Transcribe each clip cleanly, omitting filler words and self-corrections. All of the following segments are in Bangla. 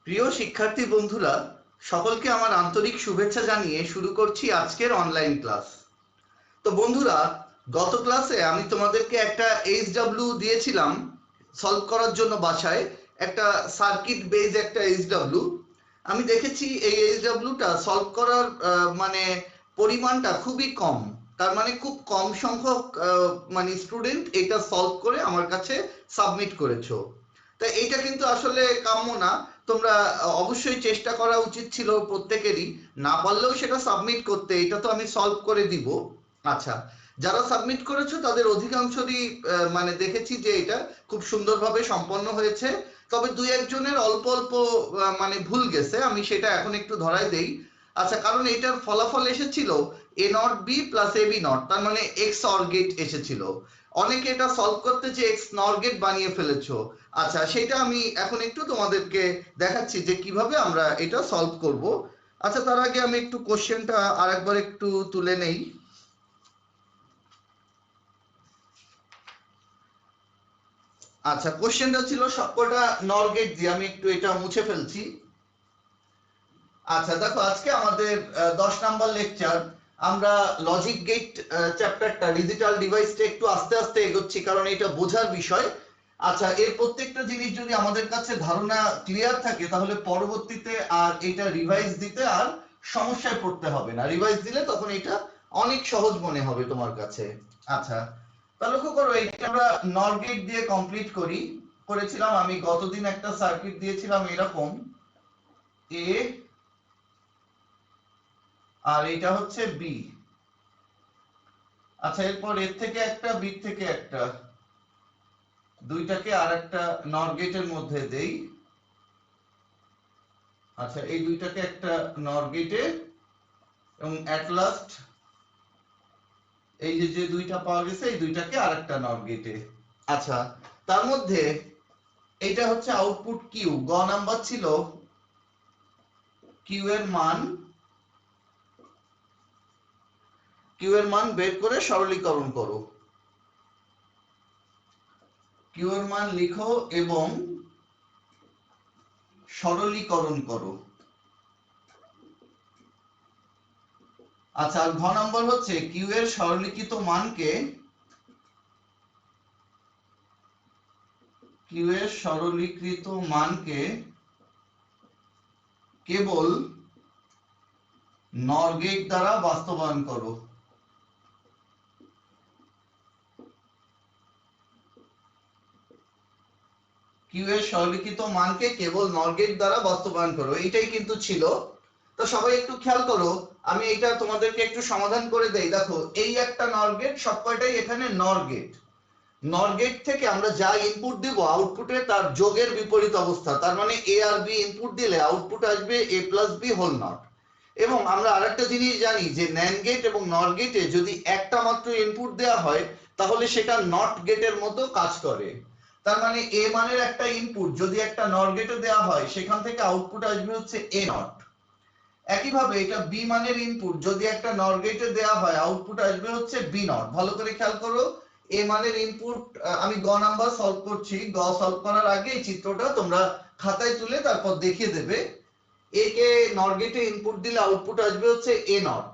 প্রিয় শিক্ষার্থী বন্ধুরা, সকলকে আমার আন্তরিক শুভেচ্ছা জানিয়ে শুরু করছি আজকের অনলাইন ক্লাস। তো বন্ধুরা, গত ক্লাসে আমি তোমাদেরকে একটা এইচডব্লিউ দিয়েছিলাম সলভ করার জন্য বাসায়, একটা সার্কিট বেজ একটা এইচডব্লিউ। আমি দেখেছি এই এইচডব্লিউটা সলভ করার মানে পরিমাণটা খুবই কম। তার মানে খুব কম সংখ্যক মানে স্টুডেন্ট এটা সলভ করে আমার কাছে সাবমিট করেছো। তাই এইটা কিন্তু আসলে কাম্য না। তোমরা অবশ্যই চেষ্টা করা উচিত ছিল প্রত্যেকেরই, না পারলেও সেটা সাবমিট করতে। এটা তো আমি সলভ করে দিব। আচ্ছা, যারা সাবমিট করেছো তাদের অধিকাংশরই মানে দেখেছি যে এটা খুব সুন্দরভাবে সম্পন্ন হয়েছে। তবে দুই একজনের অল্প অল্প মানে ভুল গেছে, আমি সেটা এখন একটু ধরাই দেই। আচ্ছা, কারণ এটার ফলাফল এসেছিল A not B plus A B not, তার মানে এক্স অর গেট এসেছিল। অনেকে এটা সলভ করতে যে এক্স নর গেট বানিয়ে ফেলেছো। আচ্ছা, সেটা আমি এখন একটু তোমাদেরকে দেখাচ্ছি যে কিভাবে আমরা এটা সলভ করব। আচ্ছা, তার আগে আমি একটু কোশ্চেনটা আরেকবার একটু তুলে নেই। আচ্ছা, কোশ্চেনটা ছিল সবকটা নর গেট দিয়ে, আমি একটু এটা মুছে ফেলছি। আচ্ছা দেখো, আজকে আমাদের 10 নাম্বার লেকচার। আমরা লজিক গেট চ্যাপ্টারটা, ডিজিটাল ডিভাইসটা একটু আস্তে আস্তে এগোচ্ছি, কারণ এটা বোঝার বিষয়। আচ্ছা, এর প্রত্যেকটা জিনিস যদি আমাদের কাছে ধারণা ক্লিয়ার থাকে, তাহলে পরবর্তীতে আর এটা রিভাইজ দিতে আর সমস্যায় পড়তে হবে না। রিভাইজ দিলে তখন এটা অনেক সহজ মনে হবে তোমার কাছে। আচ্ছা, তা লক্ষ্য করো, এটা আমরা নর গেট দিয়ে কমপ্লিট করেছিলাম। আমি গতদিন একটা সার্কিট দিয়েছিলাম এরকম, এ আর এটা হচ্ছে বি। আচ্ছা, এরপর এর থেকে একটা, বি থেকে একটা, দুইটাকে আর একটা নর গেটের মধ্যে দেই। আচ্ছা, এই দুইটাকে একটা নর গেটে, এবং এট লাস্ট এই যে যে দুইটা পাওয়া গেছে এই দুইটাকে আর একটা নর গেটে। আচ্ছা, তার মধ্যে এইটা হচ্ছে আউটপুট কিউ। গ নাম্বার ছিল কিউ এর মান, বের করে সরলীকরণ করো। কিউ এর মান লিখো এবং সরলীকরণ করো। আচ্ছা, আর ঘ নম্বর হচ্ছে কিউ এর সরলীকৃত মানকে, কেবল নর গেট দ্বারা বাস্তবায়ন করো। কিউ এর সরলীকৃত মানকে কেবল নর গেট দ্বারা বাস্তবায়ন করো, এইটাই কিন্তু ছিল। তো সবাই একটু খেয়াল করো, আমি এটা তোমাদেরকে একটু সমাধান করে দেই। দেখো, এই একটা নর গেট, সবকয়টাই এখানে নর গেট। নর গেট থেকে আমরা যা ইনপুট দিব, আউটপুটে তার যোগের বিপরীত অবস্থা। তার মানে এ আর বি ইনপুট দিলে আউটপুট আসবে এ প্লাস বি হোল নট। এবং আমরা আরেকটা জিনিস জানি যে ন্যান্ড গেট এবং নর গেটে যদি একটা মাত্র ইনপুট দেওয়া হয়, তাহলে সেটা নট গেটের মতো কাজ করে। তার মানে এ মানের একটা ইনপুট যদি একটা নর গেটে দেওয়া হয়, সেখান থেকে আউটপুট আসবে হচ্ছে এ নট। একইভাবে এটা বি মানের ইনপুট যদি একটা নর গেটে দেওয়া হয়, আউটপুট আসবে হচ্ছে বি নট। ভালো করে খেয়াল করো, এ মানের ইনপুট, আমি গ নাম্বার সলভ করছি। গ সলভ করার আগে এই চিত্রটা তোমরা খাতায় তুলে তারপর দেখিয়ে দেবে। এ কে নর গেটে ইনপুট দিলে আউটপুট আসবে হচ্ছে এ নট।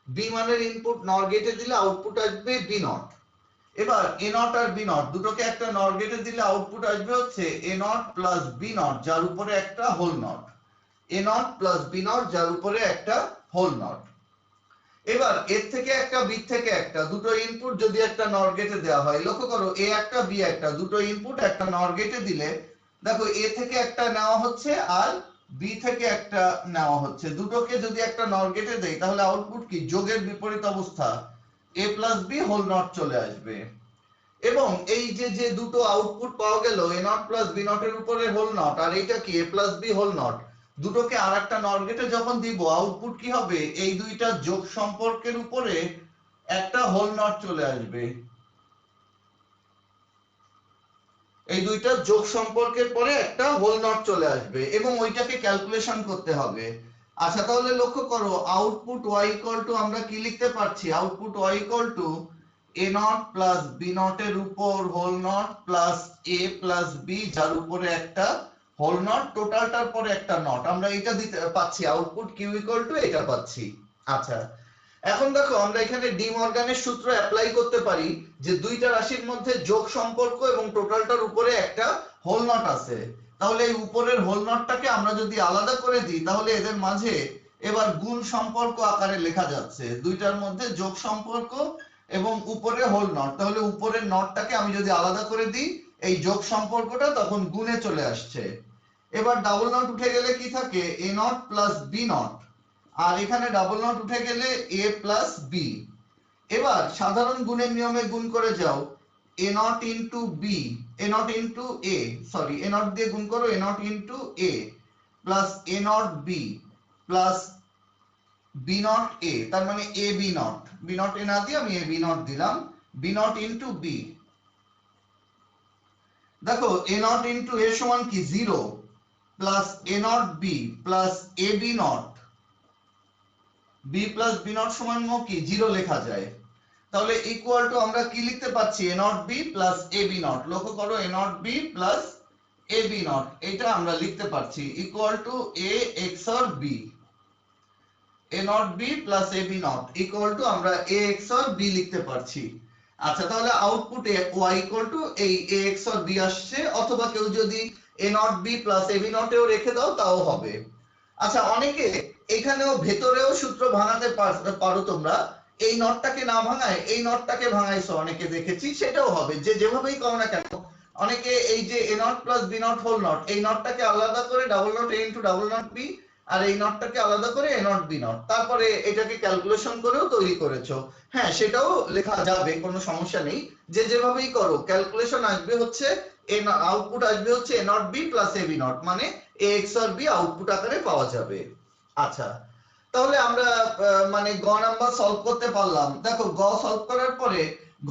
বি মানের ইনপুট নর গেটে দিলে আউটপুট আসবে বি নট। এবার এ নট আর বি নট দুটোকে একটা নর গেটে দিলে আউটপুট আসবে হচ্ছে A not plus B not, যার উপরে একটা whole not. A not plus B not, যার উপরে একটা হোল নট। এবার এর থেকে একটা, বি থেকে একটা, দুটো ইনপুট যদি একটা নর গেটে দেওয়া হয়, লক্ষ্য করো এ একটা বি একটা, দুটো ইনপুট একটা নর গেটে দিলে দেখো এ থেকে একটা নেওয়া হচ্ছে আর বি থেকে একটা নেওয়া হচ্ছে। দুটোকে যদি একটা নর গেটে দেই, তাহলে আউটপুট কি? যোগের বিপরীত অবস্থা, এ প্লাস বি হোল নট চলে আসবে। এবং এই যে যে দুটো আউটপুট পাওয়া গেল, এ নট প্লাস বি নট এর উপরে হোল নট, আর এইটা কি? এ প্লাস বি হোল নট। দুটোকে আর একটা নর গেটে যখন দিব, আউটপুট কি হবে? এই দুইটা যোগ সম্পর্কের উপরে একটা হোল নট চলে আসবে। এই দুইটা যোগ সম্পর্কের পরে একটা হোল নট চলে আসবে, এবং ওইটাকে ক্যালকুলেশন করতে হবে। আচ্ছা, তাহলে লক্ষ্য করো, আউটপুট y ইকুয়াল টু আমরা কি লিখতে পারছি? Output y equal to A not plus B not এর উপর whole not plus A plus B, যার উপরে একটা হোল নট, টোটালটার পরে একটা নট, আমরা এটা দিতে পাচ্ছি, আউটপুট কিউ ইকুয়াল টু এটা পাচ্ছি। আচ্ছা, এখন দেখো আমরা এখানে ডি মর্গানের সূত্র অ্যাপ্লাই করতে পারি যে দুইটা রাশির মধ্যে যোগ সম্পর্ক এবং টোটালটার উপরে একটা হোল নট আছে, তাহলে এই উপরের হোল নটটাকে আমরা যদি আলাদা করে দিই তাহলে এদের মাঝে এবার গুণ সম্পর্ক আকারে লেখা যাচ্ছে, দুইটার মধ্যে যোগ সম্পর্ক এবং উপরে হোল নট, তাহলে উপরের নটটাকে আমি যদি আলাদা করে দিই এই যোগ সম্পর্কটা তখন গুণে চলে আসছে। এবার ডাবল নট উঠে গেলে কি থাকে, এ নট প্লাস বি নট, আর এখানে ডাবল নট উঠে গেলে এ প্লাস বি। এবার সাধারণ গুণের নিয়মে গুণ করে যাও, A not into B, A not into A, sorry A not দিয়ে গুণ করো, A not into A plus A not B plus B not A, তার মানে A B not, B not A না দিয়ে আমি এ বি নট দিলাম, বি নট ইন্টু বি। দেখো এ নট ইন্টু এ সমান কি 0 plus A not B plus A B not, B plus B not সমান কি 0 লেখা যায়, তাহলে ইকুয়াল টু আমরা কি লিখতে পাচ্ছি, A not B plus A B not, লক্ষ্য করো A not B plus A B not, এটা আমরা লিখতে পাচ্ছি equal to A XOR B, A not B plus A B not equal to আমরা এ এক্সর বি লিখতে পারছি। আচ্ছা, তাহলে আউটপুটে y ইকুয়াল টু এই এ এক্সর বি আসছে, অথবা কেউ যদি A not B plus A B নটেও রেখে দাও তাও হবে। আচ্ছা, অনেকে এখানেও ভেতরেও সূত্র ভাঙাতে পারো তোমরা, এই নটটাকে না ভাঙায় এই নটটাকে ভাঙাইছো অনেকে দেখেছি, সেটাও হবে, যে যেভাবেই করো না কেন। অনেকে এই যে A not plus B not whole not, এই নটটাকে আলাদা করে double not A into double not B, আর এই নটটাকে আলাদা করে এ নট বি নট, তারপরে এটাকে ক্যালকুলেশন করেও তৈরি করেছো। হ্যাঁ, সেটাও লেখা যাবে, কোনো সমস্যা নেই, যে যেভাবেই করো ক্যালকুলেশন আসবে হচ্ছে আউটপুট আসবে হচ্ছে A not B plus A B not, মানে A XOR B output আকারে পাওয়া যাবে। আচ্ছা, তাহলে আমরা মানে গ নাম্বার সলভ করতে পারলাম। দেখো গ সলভ করার পরে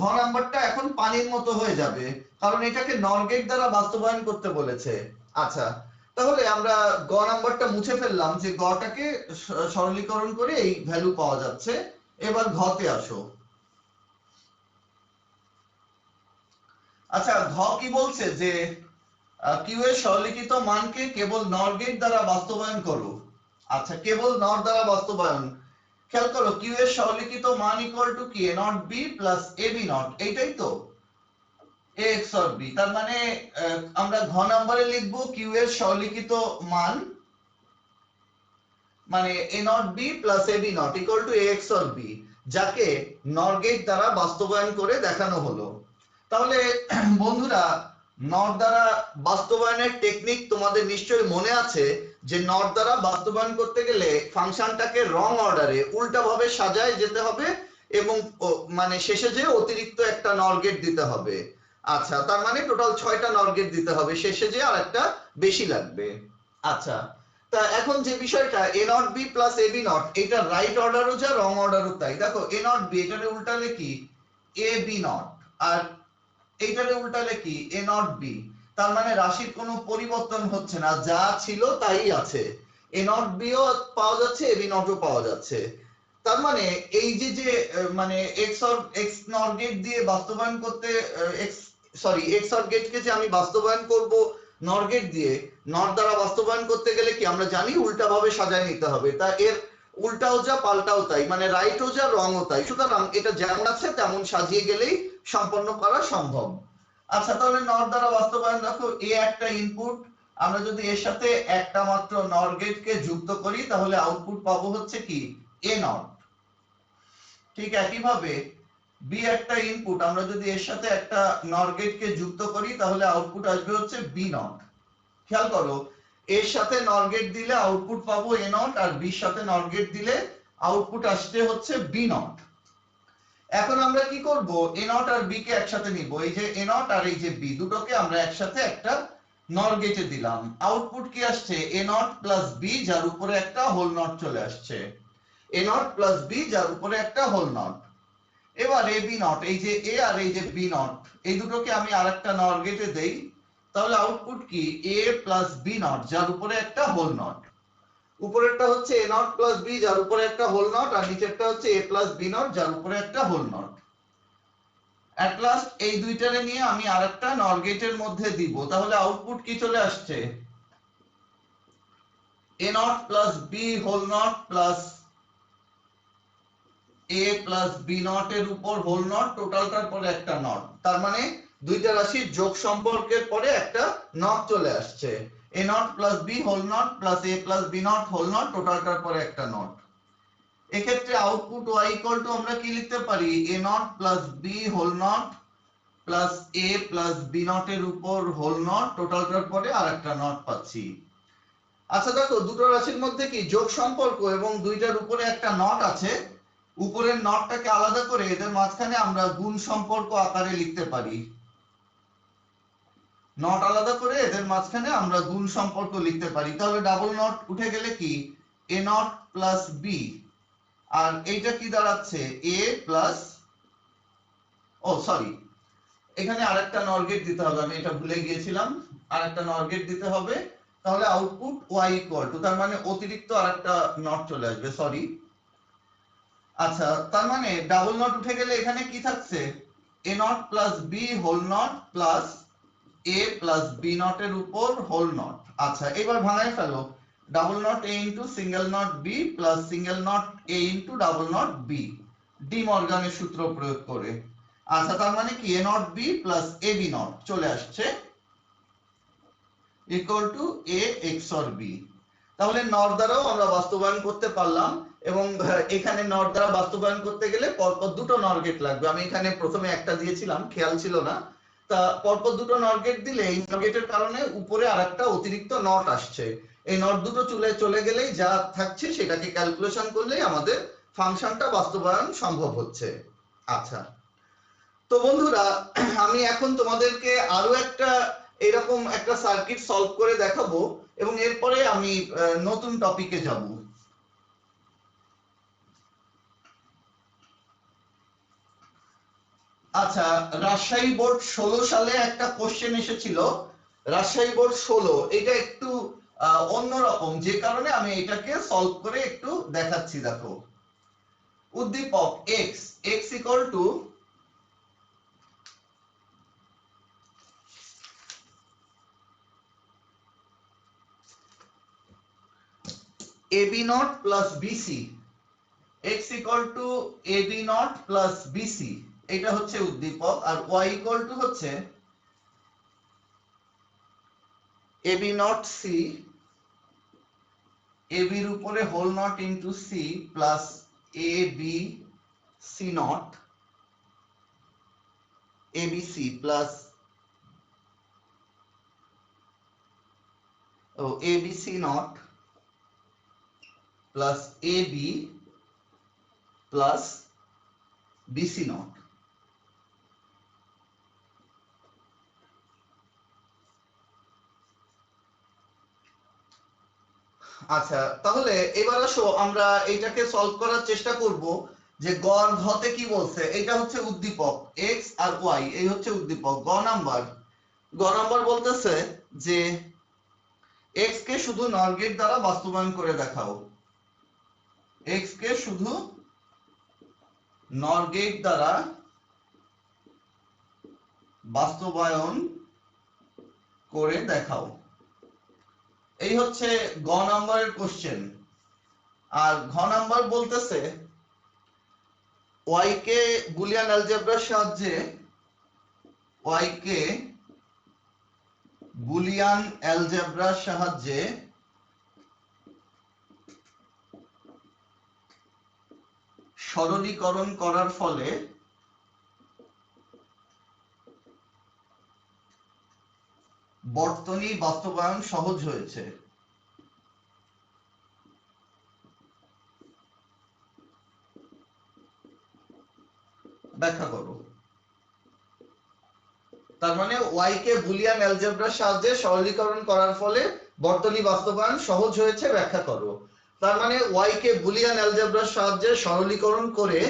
ঘ নাম্বারটা এখন পানির মতো হয়ে যাবে, কারণ এটাকে নর গেট দ্বারা বাস্তবায়ন করতে বলেছে। আচ্ছা, তাহলে আমরা গ নাম্বারটা মুছে ফেললাম, যে গটাকে সরলীকরণ করে এই ভ্যালু পাওয়া যাচ্ছে। এবার ঘতে আসো। আচ্ছা, ঘ কি বলছে, যে কিউ এর সরলীকৃত মানকে কেবল নর গেট দ্বারা বাস্তবায়ন করো। আচ্ছা, কেবল নর দ্বারা বাস্তবায়ন, খেয়াল করো কিউ এর সরলীকৃত মান ইকুয়াল টু কি, A not B plus A B not, এইটাই তো এ এক্সর বি, তার মানে আমরা ঘ নম্বরে লিখবো কিউ এর সরলীকৃত মান মানে A not B plus A B not equal to A XOR B, যাকে নর গেট দ্বারা বাস্তবায়ন করে দেখানো হলো। তাহলে বন্ধুরা, নর দ্বারা বাস্তবায়নের টেকনিক তোমাদের নিশ্চয়ই মনে আছে, যে নর দ্বারা বাস্তবায়ন করতে গেলে ফাংশনটাকে রং অর্ডারে উল্টাভাবে সাজায় যেতে হবে, এবং মানে শেষে যে অতিরিক্ত একটা নর গেট দিতে হবে। আচ্ছা, তার মানে টোটাল 6টা নর গেট দিতে হবে, শেষে যে আরেকটা বেশি লাগবে। আচ্ছা, তা এখন যে বিষয়টা A not B plus A B not, এটা রাইট অর্ডারও যা রং অর্ডারও তাই। দেখো এ নট বি, এটারে উল্টালে কি এ বি নট, আর এইটারে উল্টালে কি এ নট বি, তার মানে রাশির কোনো পরিবর্তন হচ্ছে না, যা ছিল তাই আছে, এ নট বিও পাওয়া যাচ্ছে এ বি নটও পাওয়া যাচ্ছে। তার মানে এই যে যে মানে এক্স অর এক্স নর গেট দিয়ে বাস্তবায়ন করতে, এক্স সরি এক্স অর গেটকে যে আমি বাস্তবায়ন করব নর গেট দিয়ে, নর দ্বারা বাস্তবায়ন করতে গেলে কি আমরা জানি উল্টা ভাবে সাজায় নিতে হবে, তা এর উল্টাও যা পাল্টাও তাই, মানে রাইটও যা রংও তাই, সুতরাং এটা যেমন আছে তেমন সাজিয়ে গেলেই সম্পন্ন করা সম্ভব। আচ্ছা, তাহলে নর দ্বারা বাস্তবায়ন, দেখো এ একটা ইনপুট, আমরা যদি এর সাথে একটা মাত্র নর গেটকে যুক্ত করি তাহলে আউটপুট পাবো হচ্ছে কি এ নট। ঠিক একইভাবে বি একটা ইনপুট, আমরা যদি এর সাথে একটা নর গেটকে যুক্ত করি তাহলে আউটপুট আসবে হচ্ছে বি নট। খেয়াল করো, এর সাথে নর গেট দিলে আউটপুট পাবো এ নট, আর বির সাথে নর গেট দিলে আউটপুট আসছে হচ্ছে বি নট। এখন আমরা কি করব, এ নট আর বি কে একসাথে নিব, এই যে এ নট আর এই যে বি দুটোকে আমরা একসাথে একটা নর গেটে দিলাম, আউটপুট কি আসছে এ নট প্লাস বি, যার উপরে একটা হোল নট চলে আসছে, এ নট প্লাস বি যার উপরে একটা হোল নট। এবার এ বি নট, এই যে এ আর এই যে বি নট, এই দুটোকে আমি আরেকটা নর গেটে দেই, তাহলে আউটপুট কি এ প্লাস বি নট যার উপরে একটা হোল নট। উপরেরটা হচ্ছে এ নট প্লাস বি যার উপরে একটা হোল নট, আর নিচেরটা হচ্ছে এ প্লাস বি নট যার উপরে একটা হোল নট। এট লাস্ট এই দুইটারে নিয়ে আমি আরেকটা নর গেটের মধ্যে দিব, তাহলে আউটপুট কি চলে আসছে a not plus B whole not plus a plus B not এর উপর হোল নট, টোটালটার পরে একটা নট। তার মানে দুইটা রাশির যোগ সম্পর্কের পরে একটা নট চলে আসছে। a not plus B whole not plus a plus B not whole not, টোটালটার পরে একটা নট। এক্ষেত্রে আউটপুট y ইকুয়াল টু আমরা কি লিখতে পারি, a not plus B whole not plus a plus B not এর উপর হোল নট, টোটালটার পরে আরেকটা নট পাচ্ছি। আচ্ছা দেখো, দুটো রাশির মধ্যে কি যোগ সম্পর্ক এবং দুইটার উপরে একটা নট আছে, উপরের নটটাকে আলাদা করে এদের মাঝখানে আমরা গুণ সম্পর্ক আকারে লিখতে পারি। নট আলাদা করে এদের মাঝখানে আমরা গুণ সম্পর্ক লিখতে পারি। তাহলে ডাবল নট উঠে গেলে কি a নট প্লাস বি, আর এইটা কি দাঁড়াচ্ছে a প্লাস, ও সরি, এখানে আরেকটা নর গেট দিতে হবে, আমি এটা ভুলে গিয়েছিলাম, আরেকটা নর গেট দিতে হবে। তাহলে আউটপুট y ইকুয়াল টু, তার মানে অতিরিক্ত আরেকটা নট চলে আসবে, সরি। আচ্ছা, তার মানে ডাবল নট উঠে গেলে এখানে কি থাকছে, a not plus B whole not plus a plus B not এর উপর হোল নট। আচ্ছা, এবার ভাঙায় ফেলো, double not a into single not b plus single not a into double not b, De মর্গানের সূত্র প্রয়োগ করে। আচ্ছা, তার মানে কি a not b plus a b not চলে আসছে equal to a XOR b। তাহলে নর দ্বারাও আমরা বাস্তবায়ন করতে পারলাম, এবং এখানে নর দ্বারা বাস্তবায়ন করতে গেলে পরপর দুটো নর গেট লাগবে। আমি এখানে প্রথমে একটা দিয়েছিলাম, খেয়াল ছিল না, তা পরপর দুটো নর গেট দিলে এই নর গেটের কারণে উপরে আরেকটা অতিরিক্ত নট আসছে। এই নট দুটো চলে গেলেই যা থাকছে সেটাকে ক্যালকুলেশন করলেই আমাদের ফাংশনটা বাস্তবায়ন সম্ভব হচ্ছে। আচ্ছা, তো বন্ধুরা, আমি এখন তোমাদেরকে আরো একটা এরকম একটা সার্কিট সলভ করে দেখাবো, এবং এরপরে আমি নতুন টপিকে যাব। আচ্ছা, রাজশাহী বোর্ড 16 সালে একটা কোশ্চেন এসেছিল, রাজশাহী বোর্ড 16, এটা একটু অন্যরকম, যে কারণে আমি এটাকে সলভ করে একটু দেখাচ্ছি। দেখো, উদ্দীপক x equal to ab not plus bc, x equal to ab not plus bc, এটা হচ্ছে উদ্দীপক, আর y ইকুয়াল টু হচ্ছে ab নট c, ab এর উপরে whole not into c plus ab c not abc plus abc not plus ab plus bc not. আচ্ছা, তাহলে এবার আসো আমরা এইটাকে সলভ করার চেষ্টা করব, যে গ আর ঘতে কি বলছে। এটা হচ্ছে উদ্দীপক x আর y, এই হচ্ছে উদ্দীপক। গ নাম্বার বলতেছে যে x কে শুধু নর গেট দ্বারা বাস্তবায়ন করে দেখাও, x কে শুধু নর গেট দ্বারা বাস্তবায়ন করে দেখাও, এই হচ্ছে গ নাম্বারের কোশ্চেন। আর ঘ নাম্বার বলতেছে y কে বুলিয়ান অ্যালজেব্রার সাহায্যে, y কে বুলিয়ান অ্যালজেব্রার সাহায্যে সরলীকরণ করার ফলে বর্তনী বাস্তবায়ন সহজ হয়েছে। ব্যাখ্যা করো। তার মানে y কে বুলিয়ান অ্যালজেব্রার সাহায্যে সরলীকরণ করার ফলে বর্তনী বাস্তবায়ন সহজ হয়েছে, ব্যাখ্যা করো। তার মানে y কে বুলিয়ান অ্যালজেব্রার সাহায্যে সরলীকরণ করে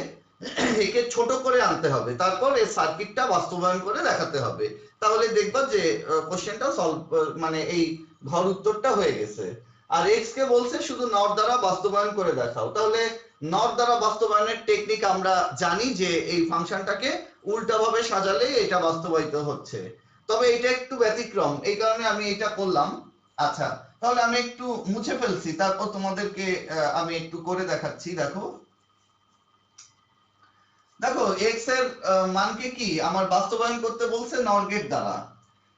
একে ছোট করে আনতে হবে, তারপর এই সার্কিটটা বাস্তবায়ন করে দেখাতে হবে। তাহলে দেখবা যে কোশ্চেনটা সলভ, মানে এই ঘর উত্তরটা হয়ে গেছে। আর x কে বলছে শুধু নর দ্বারা বাস্তবায়ন করে দেখাও, তাহলে নর দ্বারা বাস্তবায়নের টেকনিক আমরা জানি, যে এই ফাংশনটাকে উল্টাভাবে সাজালেই এটা বাস্তবায়িত হচ্ছে। তবে এটা একটু ব্যতিক্রম, এই কারণে আমি এটা করলাম। আচ্ছা, তাহলে আমি একটু মুছে ফেলছি, তারপর তোমাদেরকে আমি একটু করে দেখাচ্ছি। দেখো দেখো x এর মানকে কি আমার বাস্তবায়ন করতে বলছে নর গেট দ্বারা।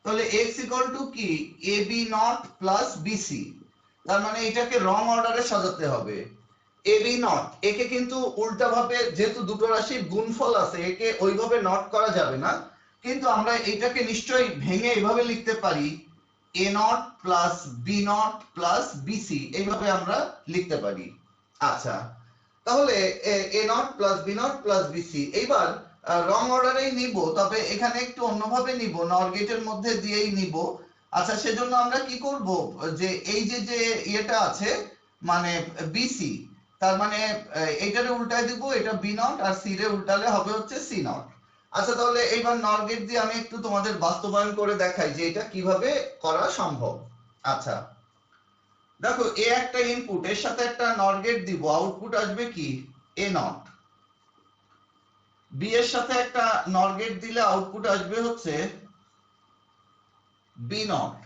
তাহলে x ইকুয়াল টু কি ab নট প্লাস bc। তার মানে এটাকে রং অর্ডারে সাজাতে হবে। ab নট একে কিন্তু উল্টা ভাবে, যেহেতু দুটো রাশির গুণফল আছে, একে ওইভাবে নট করা যাবে না, কিন্তু আমরা এটাকে নিশ্চয়ই ভেঙে এভাবে লিখতে পারি a not plus b not plus bc, এইভাবে আমরা লিখতে পারি। আচ্ছা, তাহলে a not plus b not plus bc এইবার রং অর্ডারেই নিব, তবে এখানে একটু অন্যভাবে নিব, নর গেটের মধ্যে দিয়েই নিব। আচ্ছা, সেজন্য আমরা কি করব, যে এই যে ইয়েটা আছে মানে bc, তার মানে এইটারে উল্টায় দিব, এটা b নট, আর c রে উল্টালে হবে হচ্ছে c নট। আচ্ছা, তাহলে এইবার নর গেট দিয়ে আমি একটু তোমাদের বাস্তবায়ন করে দেখাই যে এটা কিভাবে করা সম্ভব। আচ্ছা, দেখো এ একটা ইনপুট, এর সাথে একটা নর গেট দিব, আউটপুট আসবে কি এ নট। বি এর সাথে একটা নর গেট দিলে আউটপুট আসবে হচ্ছে বি নট।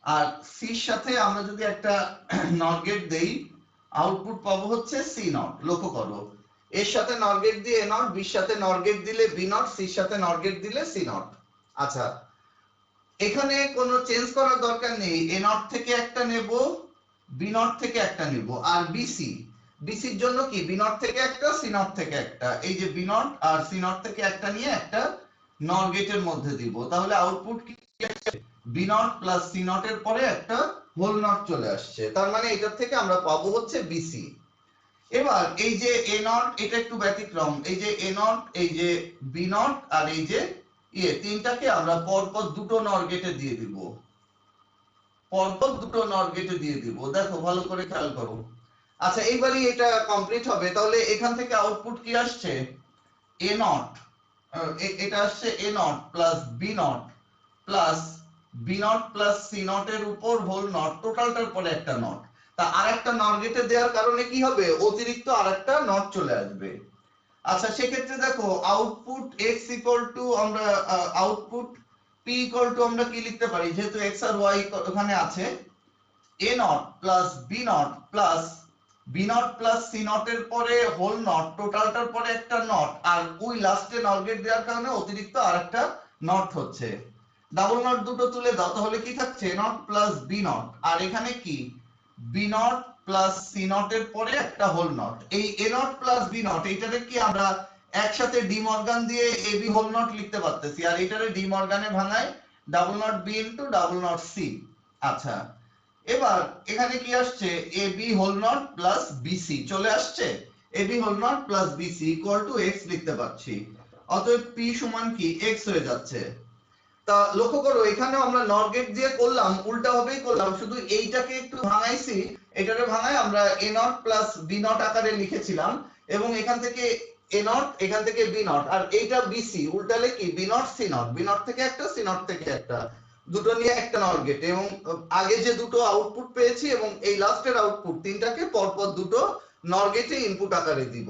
আর সির সাথে আমরা যদি একটা নর গেট দেই, আউটপুট পাবো হচ্ছে সি নট। লক্ষ্য করো, এর সাথে নর গেট দিয়ে এ নট, বির সাথে নর গেট দিলে বি নট, সির সাথে নর গেট দিলে সি নট। আচ্ছা, এখানে কোনো চেঞ্জ করার দরকার নেই, এ নট থেকে একটা নেব, বি নট থেকে একটা নেব, আর বিসি, বিসির জন্য কি বি নট থেকে একটা, সি নট থেকে একটা, এই যে বি নট আর সি নট থেকে একটা নিয়ে একটা নর গেটের মধ্যে দিব, তাহলে আউটপুট কি B not plus C not এর পরে একটা হোল নট চলে আসছে। তার মানে এটার থেকে আমরা পাবো হচ্ছে বিসি। এবার এই যে এ নট, এটা একটু ব্যতিক্রম, এই যে এ নট, এই যে বি নট, আর এই যে তিনটাকে আমরা পরপর দুটো নর গেটে দিয়ে দিব, পরপর দুটো নর গেটে দিয়ে দিব। দেখো ভালো করে খেয়াল করো। আচ্ছা, এইবারই এটা কমপ্লিট হবে। তাহলে এখান থেকে আউটপুট কি আসছে এ নট, এটা আসছে A not plus B not plus B not plus C not এর উপর হোল নট, টোটালটার পরে একটা নট। তা আরেকটা নট গেটে দেওয়ার কারণে কি হবে, অতিরিক্ত আরেকটা নট চলে আসবে। আচ্ছা, সেক্ষেত্রে দেখো আউটপুট x ইকুয়াল টু আমরা আউটপুট p ইকুয়াল টু আমরা কি লিখতে পারি, যেহেতু x আর y ওখানে আছে, a not plus b not plus b not plus c not এর পরে হোল নট, টোটালটার পরে একটা নট, আর ওই লাস্টে নট গেট দেওয়ার কারণে অতিরিক্ত আরেকটা নট হচ্ছে। ডাবল নট দুটো তুলে দাও, তাহলে কি থাকছে a not plus b not, আর এখানে কি b not plus c not এর পরে একটা হোল নট। এই a not plus b not এইটারে কি আমরা একসাথে ডি মর্গান দিয়ে ab হোল নট লিখতে পারতেছি, আর এটারে ডি মর্গানে ভাঙায় double not b into double not c। আচ্ছা, এবার এখানে কি আসছে ab whole not plus bc চলে আসছে, ab whole not plus bc equal two x লিখতে পাচ্ছি। অতএব p সমান কি x হয়ে যাচ্ছে। তা লক্ষ্য করো, এখানেও আমরা নর গেট দিয়ে করলাম, উল্টা ভাবেই করলাম, শুধু এইটাকে একটু ভাঙাইছি, এটারে ভাঙায় আমরা a not plus b not আকারে লিখেছিলাম, এবং এখান থেকে a নট, এখান থেকে b নট, আর এইটা bc উল্টালে কি b not c not, b not থেকে একটা, c নট থেকে একটা, দুটো নিয়ে একটা নর গেট, এবং আগে যে দুটো আউটপুট পেয়েছি এবং এই লাস্টের আউটপুট, তিনটাকে পরপর দুটো নর গেটে ইনপুট আকারে দিব।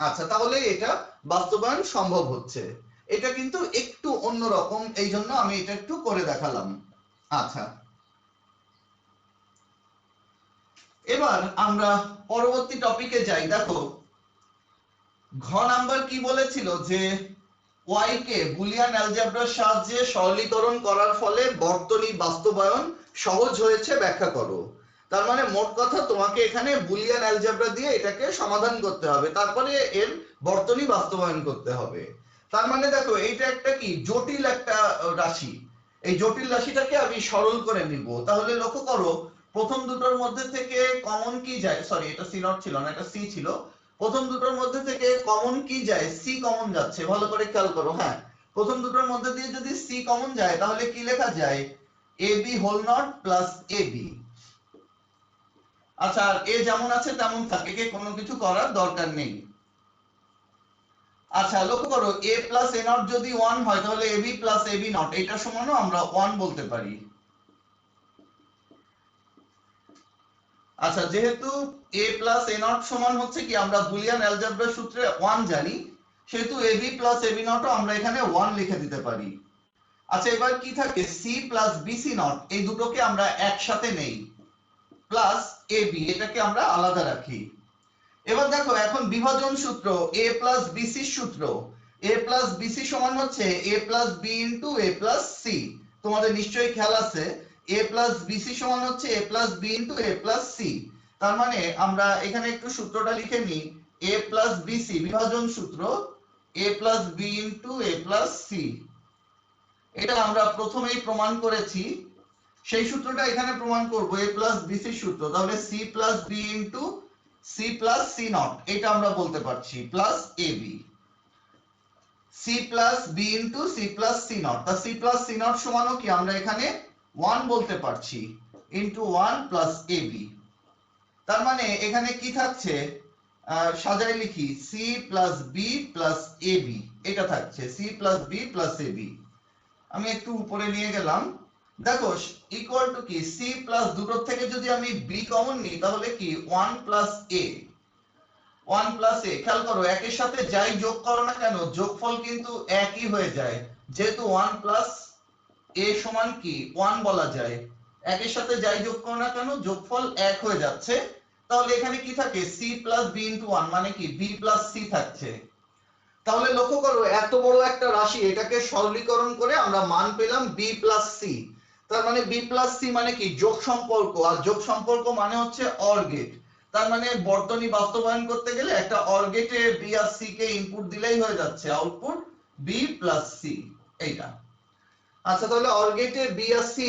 আচ্ছা, তাহলে এটা বাস্তবায়ন সম্ভব হচ্ছে। এটা কিন্তু একটু অন্যরকম, এই জন্য আমি এটা একটু করে দেখালাম। আচ্ছা, এবার আমরা পরবর্তী টপিকে যাই। দেখো ঘ নাম্বার কি বলেছিল, যে y কে বুলিয়ান অ্যালজেব্রার সাহায্যে সরলীকরণ করার ফলে বর্তনী বাস্তবায়ন সহজ হয়েছে, ব্যাখ্যা করো। তার মানে মোট কথা তোমাকে এখানে বুলিয়ান অ্যালজেব্রা দিয়ে এটাকে সমাধান করতে হবে, তারপরে এর বর্তনী বাস্তবায়ন করতে হবে। তার মানে দেখো এইটা একটা কি জটিল একটা রাশি, এই জটিল রাশিটাকে আমি সরল করে নিব। তাহলে লক্ষ্য করো, প্রথম দুটোর মধ্যে থেকে কমন কি যায়, সরি এটা সি নট ছিল না, এটা সি ছিল। প্রথম দুটোর মধ্যে থেকে কমন কি যায়, সি কমন যাচ্ছে, ভালো করে খেয়াল করো। হ্যাঁ, প্রথম দুটোর মধ্যে দিয়ে যদি সি কমন যায়, তাহলে কি লেখা যায় A B whole not plus A B. আচ্ছা, আর এ যেমন আছে তেমন থাকে, কে কোনো কিছু করার দরকার নেই। আচ্ছা, লক্ষ্য করো a প্লাস a নট যদি 1 হয়, তাহলে ab প্লাস ab নট এটা সমানও আমরা 1 বলতে পারি। আচ্ছা, যেহেতু a প্লাস a নট সমান হচ্ছে কি, আমরা বুলিয়ান অ্যালজেব্রা সূত্রে 1 জানি, সেহেতু ab প্লাস ab নটও আমরা এখানে 1 লিখে দিতে পারি। আচ্ছা এবার কি থাকে, সি প্লাস বিসি নট এই দুটোকে আমরা একসাথে নেই, প্লাস এ বি এটাকে আমরা আলাদা রাখি। এবার দেখো এখন বিভাজন সূত্র এ প্লাস বিসি সূত্র, এ প্লাস বিসি সমান হচ্ছে এ plus B into A plus C. তোমাদের নিশ্চয়ই খেয়াল আছে এ প্লাস বিসি সমান হচ্ছে এ plus B into A plus C. তার মানে আমরা এখানে একটু সূত্রটা লিখে নিই, এ প্লাস বিসি বিভাজন সূত্র এ plus B into A plus C. এটা আমরা প্রথমেই প্রমাণ করেছি, সেই সূত্রটা এখানে প্রমাণ করব, এ প্লাস বিসি সূত্র। তাহলে C plus B into C plus C not এটা আমরা বলতে পারছি, plus A B. C plus B into C plus C not, তা সি প্লাস সি নট সমানও কি আমরা এখানে 1 বলতে পারছি, ইন্টু 1 প্লাস এ বি। তার মানে এখানে কি থাকছে, সাজাই লিখি, C plus B plus A B এটা থাকছে, C plus B plus A B. আমি একটু উপরে নিয়ে গেলাম, দেখো ইকুয়াল টু কি, সি প্লাস দুটোর থেকে যদি আমি বি কমন নিই তাহলে কি 1 প্লাস এ, 1 প্লাস এ। খেয়াল করো একের সাথে যাই যোগ করো না কেন যোগফল কিন্তু একই হয়ে যায়, যেহেতু 1 প্লাস এ সমান কি 1 বলা যায়, একের সাথে যাই যোগ করো না কেন যোগফল এক হয়ে যাচ্ছে। তাহলে এখানে কি থাকে, সি প্লাস বি ইন্টু 1 মানে কি বি প্লাস সি থাকছে। তাহলে লক্ষ্য করো এত বড় একটা রাশি, এটাকে সরলীকরণ করে আমরা মান পেলাম বি প্লাস সি। তার মানে বি প্লাস সি মানে কি যোগ সম্পর্ক, আর যোগ সম্পর্ক মানে হচ্ছে অর গেট। তার মানে বর্তনী বাস্তবায়ন করতে গেলে একটা অর গেটে বি আর সি কে ইনপুট দিলেই হয়ে যাচ্ছে আউটপুট বি প্লাস সি এইটা। আচ্ছা তাহলে অর গেটে বি আর C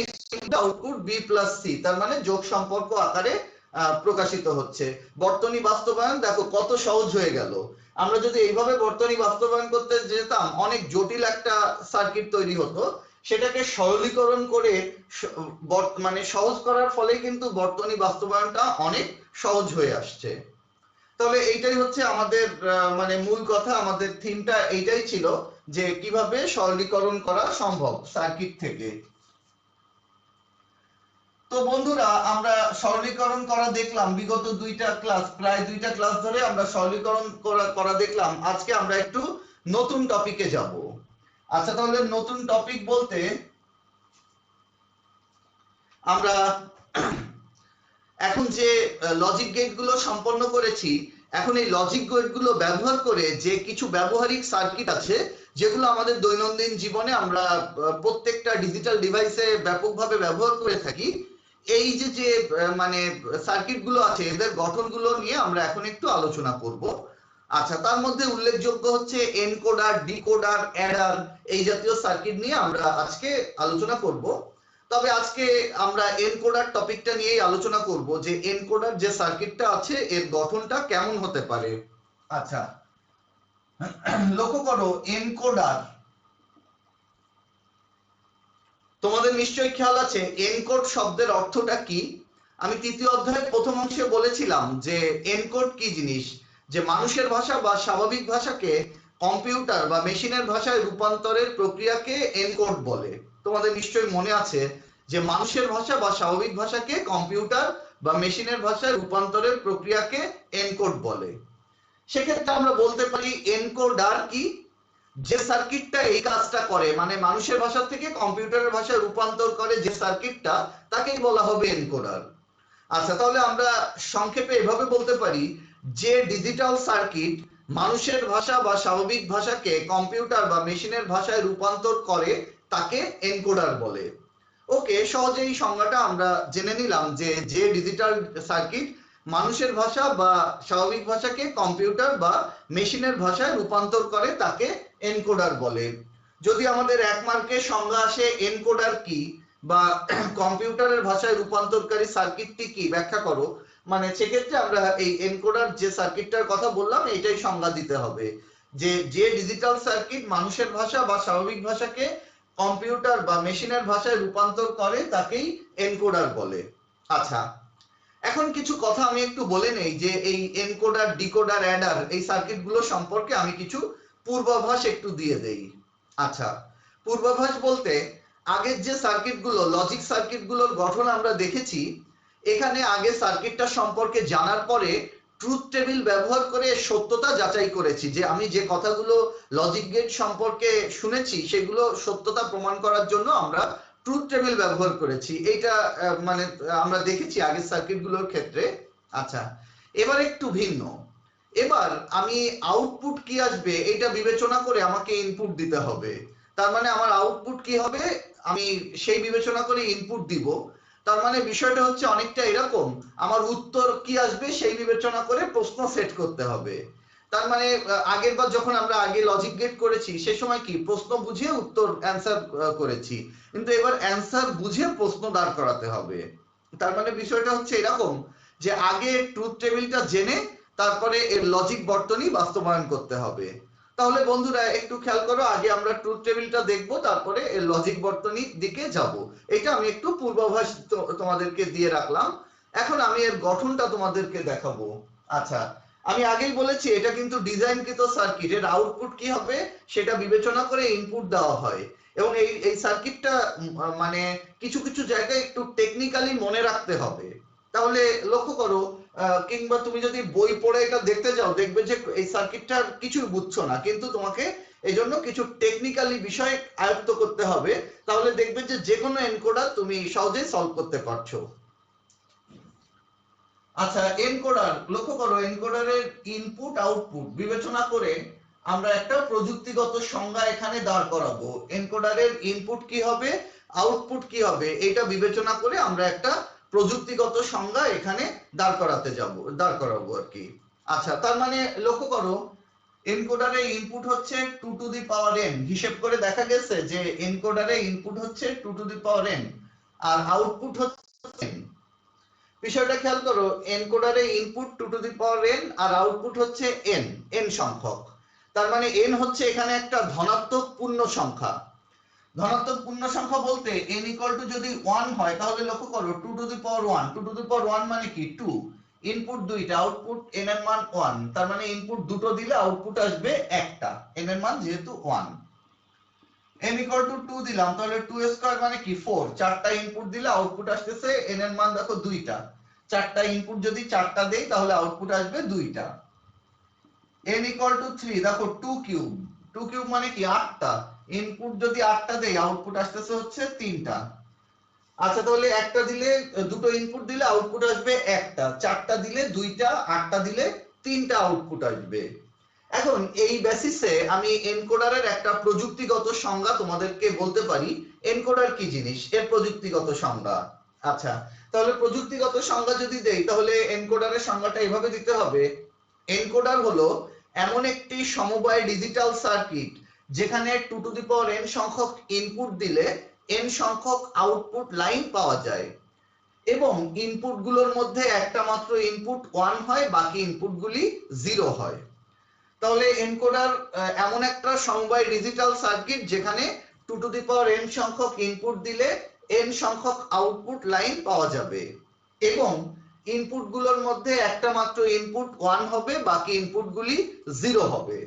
output B plus C, তার মানে যোগ সম্পর্ক আকারে প্রকাশিত হচ্ছে। বর্তনী বাস্তবায়ন দেখো কত সহজ হয়ে গেল। আমরা যদি এইভাবে বর্তনী বাস্তবায়ন করতে যেতাম অনেক জটিল একটা সার্কিট তৈরি হতো, সেটাকে সরলীকরণ করে মানে সহজ করার ফলে কিন্তু বর্তনী বাস্তবায়নটা অনেক সহজ হয়ে আসছে। তাহলে এইটাই হচ্ছে আমাদের মানে মূল কথা, আমাদের থিমটা এইটাই ছিল যে কিভাবে সরলীকরণ করা সম্ভব সার্কিট থেকে। তো বন্ধুরা আমরা সরলীকরণ করা দেখলাম বিগত দুইটা ক্লাস, প্রায় দুইটা ক্লাস ধরে আমরা সরলীকরণ করা দেখলাম। আজকে আমরা একটু নতুন টপিকে যাব। আচ্ছা তাহলে নতুন টপিক বলতে আমরা এখন যে লজিক গেট গুলো সম্পন্ন করেছি, এখন এই লজিক গেট গুলো ব্যবহার করে যে কিছু ব্যবহারিক সার্কিট আছে যেগুলো আমাদের দৈনন্দিন জীবনে আমরা প্রত্যেকটা ডিজিটাল ডিভাইসে ব্যাপকভাবে ব্যবহার করে থাকি, এই যে যে মানে সার্কিট গুলো আছে এদের গঠনগুলো নিয়ে আমরা এখন একটু আলোচনা করব। আচ্ছা তার মধ্যে উল্লেখযোগ্য হচ্ছে এনকোডার, ডিকোডার, অ্যাডার, এই জাতীয় সার্কিট নিয়ে আমরা আজকে আলোচনা করব। তবে আজকে আমরা এনকোডার টপিকটা নিয়েই আলোচনা করব যে এনকোডার যে সার্কিটটা আছে এর গঠনটা কেমন হতে পারে। আচ্ছা লক্ষ্য করো এনকোডার, তোমাদের নিশ্চয়ই খেয়াল আছে এনকোড শব্দের অর্থটা কি। আমি তৃতীয় অধ্যায়ের প্রথম অংশে বলেছিলাম যে এনকোড কি জিনিস, যে মানুষের ভাষা বা স্বাভাবিক ভাষাকে কম্পিউটার বা মেশিনের ভাষায় রূপান্তরের প্রক্রিয়াকে এনকোড বলে। তোমাদের নিশ্চয়ই মনে আছে যে মানুষের ভাষা বা স্বাভাবিক ভাষাকে কম্পিউটার বা মেশিনের ভাষায় রূপান্তরের প্রক্রিয়াকে এনকোড বলে। সেক্ষেত্রে আমরা বলতে পারি এনকোডার কি, যে সার্কিটটা এই কাজটা করে মানে মানুষের ভাষা থেকে কম্পিউটারের ভাষায় রূপান্তর করে যে সার্কিটটা, তাকেই বলা হবে এনকোডার। আচ্ছা তাহলে আমরা সংক্ষেপে এভাবে বলতে পারি যে ডিজিটাল সার্কিট মানুষের ভাষা বা স্বাভাবিক ভাষাকে কম্পিউটার বা মেশিনের ভাষায় রূপান্তর করে তাকে এনকোডার বলে। ওকে, সহজে এই সংজ্ঞাটা আমরা জেনে নিলাম যে যে ডিজিটাল সার্কিট মানুষের ভাষা বা স্বাভাবিক ভাষাকে কম্পিউটার বা মেশিনের ভাষায় রূপান্তর করে তাকে এনকোডার বলে। যদি আমাদের এক মার্কের সংজ্ঞা আসে এনকোডার কি বা কম্পিউটারের ভাষায় রূপান্তরকারী সার্কিটটি কি ব্যাখ্যা করো, মানে সেক্ষেত্রে আমরা এই এনকোডার যে সার্কিটটার কথা বললাম এইটাই সংজ্ঞা দিতে হবে, যে যে ডিজিটাল সার্কিট মানুষের ভাষা বা স্বাভাবিক ভাষাকে কম্পিউটার বা মেশিনের ভাষায় রূপান্তর করে তাকেই এনকোডার বলে। আচ্ছা এখন কিছু কথা আমি একটু বলে নেই যে এই এনকোডার, ডিকোডার, অ্যাডার এই সার্কিটগুলো সম্পর্কে আমি কিছু পূর্বাভাস একটু দিয়ে দেই। আচ্ছা পূর্বাভাস বলতে আগের যে সার্কিটগুলো লজিক সার্কিটগুলোর গঠন আমরা দেখেছি, এখানে আগে সার্কিটটা সম্পর্কে জানার পরে ট্রুথ টেবিল ব্যবহার করে সত্যতা যাচাই করেছি, যে আমি যে কথাগুলো লজিক গেট সম্পর্কে শুনেছি সেগুলো সত্যতা প্রমাণ করার জন্য আমরা ট্রুথ টেবিল ব্যবহার করেছি। এইটা মানে আমরা দেখেছি আগের সার্কিটগুলোর ক্ষেত্রে। আচ্ছা, এবার একটু ভিন্ন। এবার আমি আউটপুট কি আসবে এটা বিবেচনা করে আমাকে ইনপুট দিতে হবে। তার মানে আমার আউটপুট কি হবে আমি সেই বিবেচনা করে ইনপুট দিব। তার মানে বিষয়টা হচ্ছে অনেকটা এরকম, আমার উত্তর কি আসবে সেই বিবেচনা করে প্রশ্ন সেট করতে হবে। তার মানে আগের বার যখন আমরা আগে লজিক গেট করেছি সে সময় কি প্রশ্ন বুঝে উত্তর অ্যান্সার করেছি, কিন্তু এবার অ্যান্সার বুঝে প্রশ্ন দাঁড় করাতে হবে। তার মানে বিষয়টা হচ্ছে এরকম যে আগে ট্রুথ টেবিলটা জেনে তারপরে এর লজিক বর্তনী বাস্তবায়ন করতে হবে। তাহলে বন্ধুরা একটু খেয়াল করো, আগে আমরা ট্রুথ টেবিলটা দেখব, তারপরে এর লজিক বর্তনীর দিকে যাব। এটা আমি একটু পূর্বাভাস তোমাদেরকে দিয়ে রাখলাম। এখন আমি এর গঠনটা তোমাদেরকে দেখাবো। আচ্ছা, আমি আগেই বলেছি এটা কিন্তু ডিজাইনকৃত সার্কিট, এর আউটপুট কি হবে সেটা বিবেচনা করে ইনপুট দেওয়া হয়। এবং এই সার্কিটটা মানে কিছু কিছু জায়গায় একটু টেকনিক্যালি মনে রাখতে হবে। তাহলে লক্ষ্য করো, কিংবা তুমি যদি বই পড়ে এটা দেখতে যাও দেখবে যে এই সার্কিটটার কিছুই বুঝছো না, কিন্তু তোমাকে এই জন্য কিছু টেকনিক্যালি বিষয় আয়ত্ত করতে হবে। তাহলে দেখবে যে যে কোনো এনকোডার তুমি সহজেই সলভ করতে পারছো। আচ্ছা, এনকোডার লক্ষ্য করো, এনকোডারের ইনপুট আউটপুট বিবেচনা করে আমরা একটা প্রযুক্তিগত সংজ্ঞা এখানে দাঁড় করাবো। এনকোডারের ইনপুট কি হবে আউটপুট কি হবে এটা বিবেচনা করে আমরা একটা প্রযুক্তিগত সংজ্ঞা এখানে দাঁড় করাবো আর কি। আচ্ছা, তার মানে লক্ষ্য করো, এনকোডারে ইনপুট হচ্ছে 2 টু দি পাওয়ার n, হিসেব করে দেখা গেছে যে এনকোডারে ইনপুট হচ্ছে 2 টু দি পাওয়ার n আর আউটপুট হচ্ছে n। বিষয়টা খেয়াল করো, এনকোডারে input 2 to the power n আর আউটপুট হচ্ছে n সংখ্যক। তার মানে n হচ্ছে এখানে একটা ধনাত্মক পূর্ণ সংখ্যা। ধনাত্মক পূর্ণ সংখ্যা বলতে n ইকুয়াল টু যদি 1 হয় তাহলে লক্ষ্য করো 2 to the power 1, 2 to the পাওয়ার 1 মানে কি 2, ইনপুট দুইটা আউটপুট n এর মান 1, তার মানে ইনপুট দুটো দিলে আউটপুট আসবে একটা, n এর মান যেহেতু 1। n ইকুয়াল টু 2 দিলাম তাহলে 2 স্কয়ার মানে কি 4, চারটা ইনপুট দিলে আউটপুট আসতেছে n এর মান দেখো দুইটা, চারটা ইনপুট যদি চারটা দেই তাহলে আউটপুট আসবে দুইটা। n ইকুয়াল টু 3 দেখো 2 কিউব, 2 কিউব মানে কি 8টা, ইনপুট যদি 8টা দেই আউটপুট আসতেছে হচ্ছে 3টা। আচ্ছা, তাহলে একটা দিলে দুটো ইনপুট দিলে আউটপুট আসবে একটা, চারটা দিলে দুইটা, 8টা দিলে 3টা আউটপুট আসবে। এখন এই বেসিসে আমি এনকোডারের একটা প্রযুক্তিগত সংজ্ঞা তোমাদেরকে বলতে পারি। এনকোডার কি জিনিস এর প্রযুক্তিগত সংজ্ঞা। আচ্ছা, তাহলে প্রযুক্তিগত সংজ্ঞা যদি দেই তাহলে এনকোডারের সংজ্ঞাটা এভাবে দিতে হবে। এনকোডার হলো এমন একটি সমবায় ডিজিটাল সার্কিট যেখানে 2 টু দি পাওয়ার n সংখ্যক ইনপুট দিলে n সংখ্যক আউটপুট লাইন পাওয়া যায় এবং ইনপুটগুলোর মধ্যে একটা মাত্র ইনপুট 1 হয়, বাকি ইনপুটগুলি 0 হয়। তাহলে এনকোডার এমন একটা সমবায় ডিজিটাল সার্কিট যেখানে 2 টু দি পাওয়ার n সংখ্যক ইনপুট দিলে n সংখ্যক আউটপুট লাইন পাওয়া যাবে এবং ইনপুটগুলোর মধ্যে একটা মাত্র ইনপুট 1 হবে, বাকি ইনপুটগুলি 0 হবে।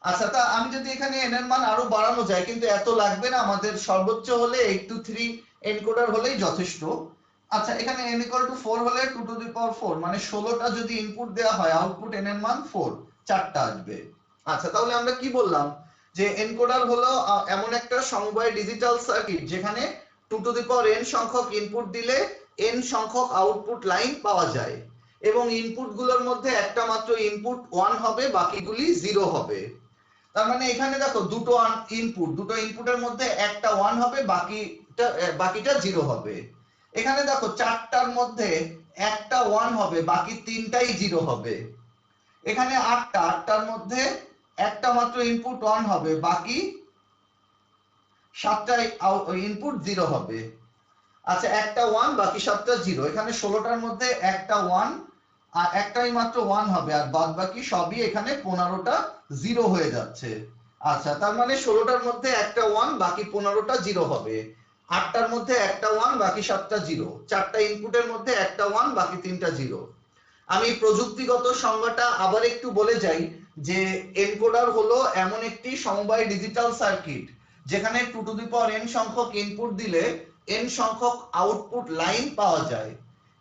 আচ্ছা, তা আমি যদি এখানে n এর মান আরো বাড়ানো যায়, কিন্তু এত লাগবে না, আমাদের সর্বোচ্চ হলে 8 to 3 এনকোডার হলেই যথেষ্ট। আচ্ছা, এখানে n ইকুয়াল টু 4 হলে 2 টু দি পাওয়ার 4 মানে 16টা যদি ইনপুট দেওয়া হয় আউটপুট n এর মান 4, চারটা আসবে। আচ্ছা, তাহলে আমরা কি বললাম যে এনকোডার হলো এমন একটা সমবায় ডিজিটাল সার্কিট যেখানে 2 টু দি পাওয়ার n সংখ্যক ইনপুট দিলে n সংখ্যক আউটপুট লাইন পাওয়া যায় এবং ইনপুটগুলোর মধ্যে একটা মাত্র ইনপুট 1 হবে, বাকিগুলি 0 হবে। তার মানে এখানে দেখো দুটো ইনপুটের মধ্যে একটা 1 হবে, বাকিটা 0 হবে। এখানে দেখো চারটার মধ্যে একটা 1 হবে, বাকি তিনটাই 0 হবে। এখানে আটটার মধ্যে একটা মাত্র ইনপুট 1 হবে, বাকি 7টাই ইনপুট 0 হবে। আচ্ছা, একটা 1 বাকি 7টা 0। এখানে 16টার মধ্যে একটা 1 আর একটাই মাত্র 1 হবে আর বাদ বাকি সবই এখানে 15টা 0 হয়ে যাচ্ছে। আচ্ছা, তার মানে 16টার মধ্যে একটা 1 বাকি 15টা 0 হবে, 8টার মধ্যে একটা 1 বাকি 7টা 0, চারটা ইনপুটের মধ্যে একটা 1 বাকি তিনটা 0। আমি প্রযুক্তিগত সংজ্ঞাটা আবার একটু বলে যাই যে এনকোডার হলো এমন একটি সমবায় ডিজিটাল সার্কিট যেখানে 2 টু দি পাওয়ার n সংখ্যক ইনপুট দিলে n সংখ্যক আউটপুট লাইন পাওয়া যায়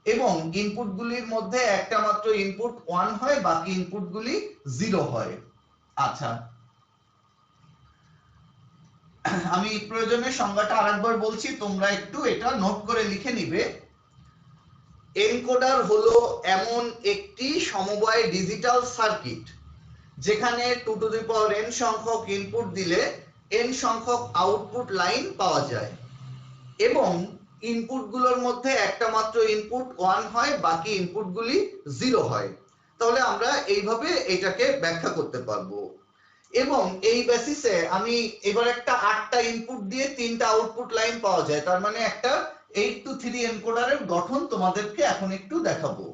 এবং ইনপুটগুলির মধ্যে একটা মাত্র ইনপুট 1 হয়, বাকি ইনপুটগুলি 0 হয়। আচ্ছা, আমি প্রয়োজনে সংজ্ঞাটা আরেকবার বলছি, তোমরা একটু এটা নোট করে লিখে নিবে। এনকোডার হলো এমন একটি সমবায় ডিজিটাল সার্কিট যেখানে 2 টু দি পাওয়ার n সংখ্যক ইনপুট দিলে n সংখ্যক আউটপুট লাইন পাওয়া যায় এবং ইনপুটগুলোর মধ্যে একটা মাত্র ইনপুট 1 হয়, বাকি ইনপুটগুলি 0 হয়। তাহলে আমরা এইভাবে এটাকে ব্যাখ্যা করতে পারবো। এবং এই বেসিসে আমি এবার একটা 8টা ইনপুট দিয়ে 3টা আউটপুট লাইন পাওয়া যায়, তার মানে একটা 8 to 3 এনকোডারের গঠন তোমাদেরকে এখন একটু দেখাবো।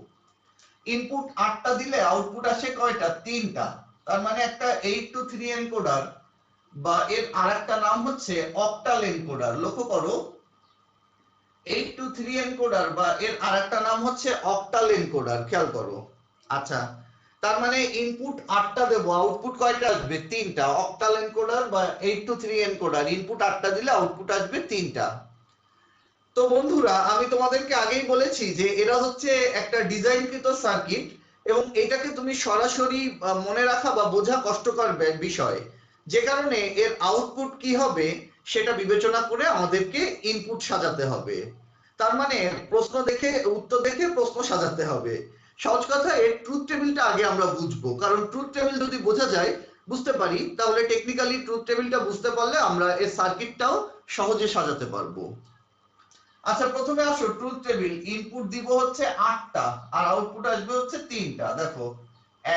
ইনপুট 8টা দিলে আউটপুট আসে কয়টা? 3টা। তার মানে একটা 8 to 3 এনকোডার বা এর আরেকটা নাম হচ্ছে অক্টাল এনকোডার। লক্ষ্য করো, 8 to 3 এনকোডার বা এর আরেকটা নাম হচ্ছে অক্টাল এনকোডার, খেয়াল করো। আচ্ছা, তার মানে ইনপুট 8টা দেব, আউটপুট কয়টা আসবে? 3টা। অক্টাল এনকোডার বা 8 to 3 এনকোডার, ইনপুট 8টা দিলে আউটপুট আসবে 3টা। তো বন্ধুরা, আমি তোমাদেরকে আগেই বলেছি যে এরা হচ্ছে একটা ডিজাইনকৃত সার্কিট এবং এটাকে তুমি সরাসরি মনে রাখা বা বোঝা কষ্টকর বিষয়, যে কারণে এর আউটপুট কি হবে সেটা বিবেচনা করে আমাদেরকে ইনপুট সাজাতে হবে। তার মানে প্রশ্ন দেখে, উত্তর দেখে প্রশ্ন সাজাতে হবে। সহজ কথা, এর ট্রুথ টেবিলটা আগে আমরা বুঝবো, কারণ ট্রুথ টেবিল যদি বোঝা যায়, বুঝতে পারি, তাহলে টেকনিক্যালি ট্রুথ টেবিলটা বুঝতে পারলে আমরা এই সার্কিটটাও সহজে সাজাতে পারবো। আচ্ছা, প্রথমে আসো ট্রুথ টেবিল। ইনপুট দিব হচ্ছে 8টা আর আউটপুট আসবে হচ্ছে 3টা। দেখো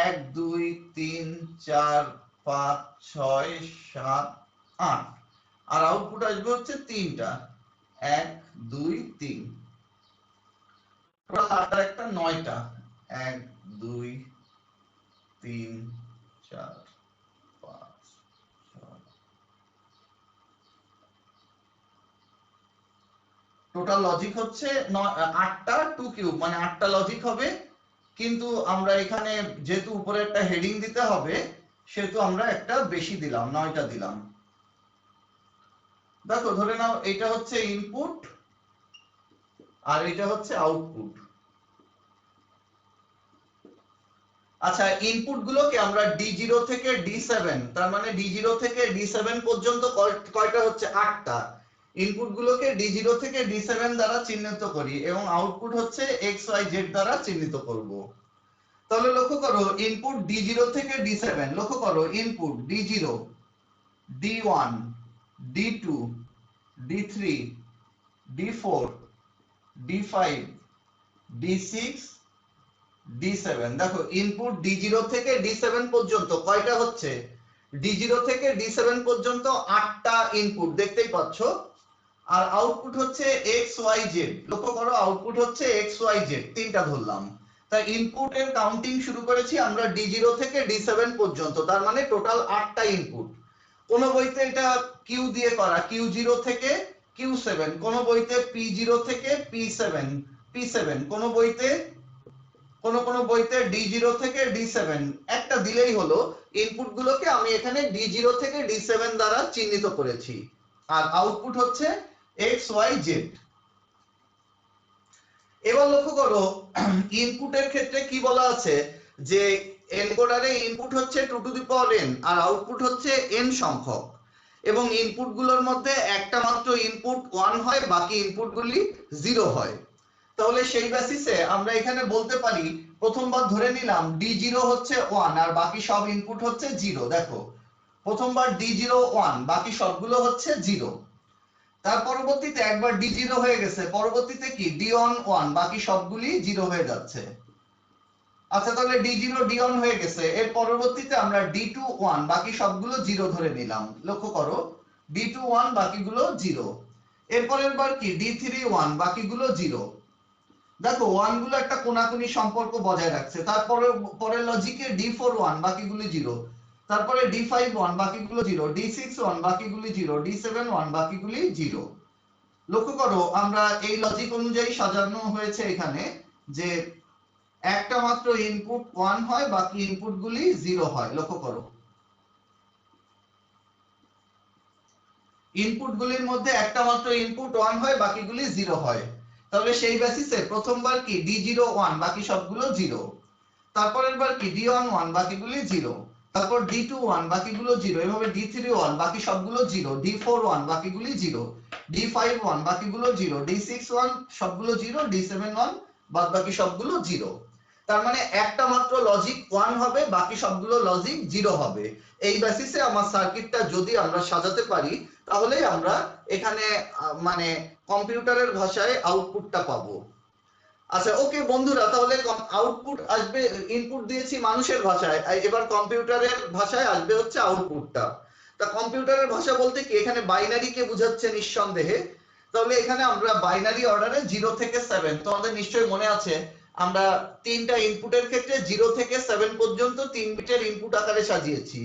1 2 3 4 5 6 7 8 আর আউটপুট আসবে হচ্ছে 3টা। 1 2 3 টোটাল 8 আর একটা 9টা। 1 2 3 4 5 6। টোটাল লজিক হচ্ছে 8টা 2 কিউব, মানে 8টা লজিক হবে। কিন্তু আমরা এখানে যেহেতু উপরে একটা হেডিং দিতে হবে, সেহেতু আমরা একটা বেশি দিলাম, 9টা দিলাম। দেখো, ধরে নাও এটা হচ্ছে ইনপুট আর এটা হচ্ছে আউটপুট। আচ্ছা, ইনপুট গুলোকে আমরা D0 থেকে D7, তার মানে D0 থেকে D7 পর্যন্ত কয়টা হচ্ছে? 8টা। ইনপুট গুলোকে D0 থেকে D7 দ্বারা চিহ্নিত করি এবং আউটপুট হচ্ছে XYZ দ্বারা চিহ্নিত করব। তাহলে লক্ষ্য করো, ইনপুট D0 থেকে D7, লক্ষ্য করো input D0, D1, D2, D3, D4, D5, D6, D7। দেখো, ইনপুট D0 থেকে D7 পর্যন্ত কয়টা হচ্ছে? D0 থেকে D7 পর্যন্ত 8টা ইনপুট, দেখতেই পাচ্ছ। আর আউটপুট হচ্ছে XYZ। লক্ষ্য করো, আউটপুট হচ্ছে XYZ, 3টা ধরলাম। তাই ইনপুটের কাউন্টিং শুরু করেছি আমরা D0 থেকে D7 পর্যন্ত, তার মানে টোটাল 8টা ইনপুট। কোন বইতে এটা কিউ দিয়ে করা, Q0 থেকে Q7, কোন বইতে P0 থেকে P7, কোন বইতে D0 থেকে D7। একটা দিলেই হলো। ইনপুট গুলোকে আমি এখানে D0 থেকে D7 দ্বারা চিহ্নিত করেছি আর আউটপুট হচ্ছে XYZ। এবার লক্ষ্য করো, ইনপুটের ক্ষেত্রে কি বলা আছে যে এনকোডারে ইনপুট হচ্ছে 2 টু দি পাওয়ার n আর আউটপুট হচ্ছে n সংখ্যক এবং ইনপুট গুলোর মধ্যে একটা মাত্র ইনপুট 1 হয়, বাকি ইনপুটগুলি 0 হয়। তাহলে সেই বেসিসে আমরা এখানে বলতে পারি, প্রথমবার ধরে নিলাম D0 হচ্ছে 1 আর বাকি সব ইনপুট হচ্ছে 0। দেখো, প্রথমবার D0 1, বাকি সবগুলো হচ্ছে 0। তার পরবর্তীতে একবার D0 হয়ে গেছে, পরবর্তীতে কি D1 1, বাকি সবগুলি 0 হয়ে যাচ্ছে। আচ্ছা, তাহলে D0 D1 হয়ে গেছে, এর পরবর্তীতে আমরা D2 1, বাকি সবগুলো 0 ধরে নিলাম। লক্ষ্য করো, D2 1, বাকিগুলো 0। এরপরের বার কি D3 1, বাকিগুলো 0। দেখো, 1 গুলো একটা কোনাকুনি সম্পর্ক বজায় রাখছে। তারপরে পরের লজিকে D4 1, বাকিগুলি 0। তারপরে D5 1, বাকিগুলো 0। D6 1, বাকিগুলি 0। D7 1, বাকিগুলি 0। লক্ষ্য করো, আমরা এই লজিক অনুযায়ী সাজানো হয়েছে এখানে যে একটা মাত্র ইনপুট 1 হয়, বাকি ইনপুটগুলি 0 হয়। লক্ষ্য করো, ইনপুটগুলির মধ্যে একটা মাত্র ইনপুট 1 হয়, বাকিগুলি 0 হয়। তাহলে সেই বেসিসে প্রথমবার কি D01 বাকি সবগুলো 0, তারপরের বার কি D11 বাকিগুলি 0, তারপর D21 বাকিগুলো 0, এভাবে D31 বাকি সবগুলো 0, D41 বাকিগুলি 0, D51 বাকিগুলো 0, D61 সবগুলো 0, D71 বাদ বাকি সবগুলো 0। তার মানে একটা মাত্র লজিক 1 হবে, বাকি সবগুলো লজিক 0 হবে। এই বেসিসে আমার সার্কিটটা যদি আমরা সাজাতে পারি তাহলেই আমরা এখানে মানে কম্পিউটারের ভাষায় আউটপুটটা পাবো। আচ্ছা ওকে বন্ধুরা, তাহলে আউটপুট আসবে, ইনপুট দিয়েছি মানুষের ভাষায়, এবার কম্পিউটারের ভাষায় আসবে হচ্ছে আউটপুটটা। তা কম্পিউটারের ভাষা বলতে কি, এখানে বাইনারি কে বোঝাচ্ছে নিঃসন্দেহে। তাহলে এখানে আমরা বাইনারি অর্ডারে 0 থেকে 7, তোমাদের নিশ্চয়ই মনে আছে আমরা তিনটা ইনপুটের ক্ষেত্রে 0 থেকে 7 পর্যন্ত 3 বিটের ইনপুট আকারে সাজিয়েছি।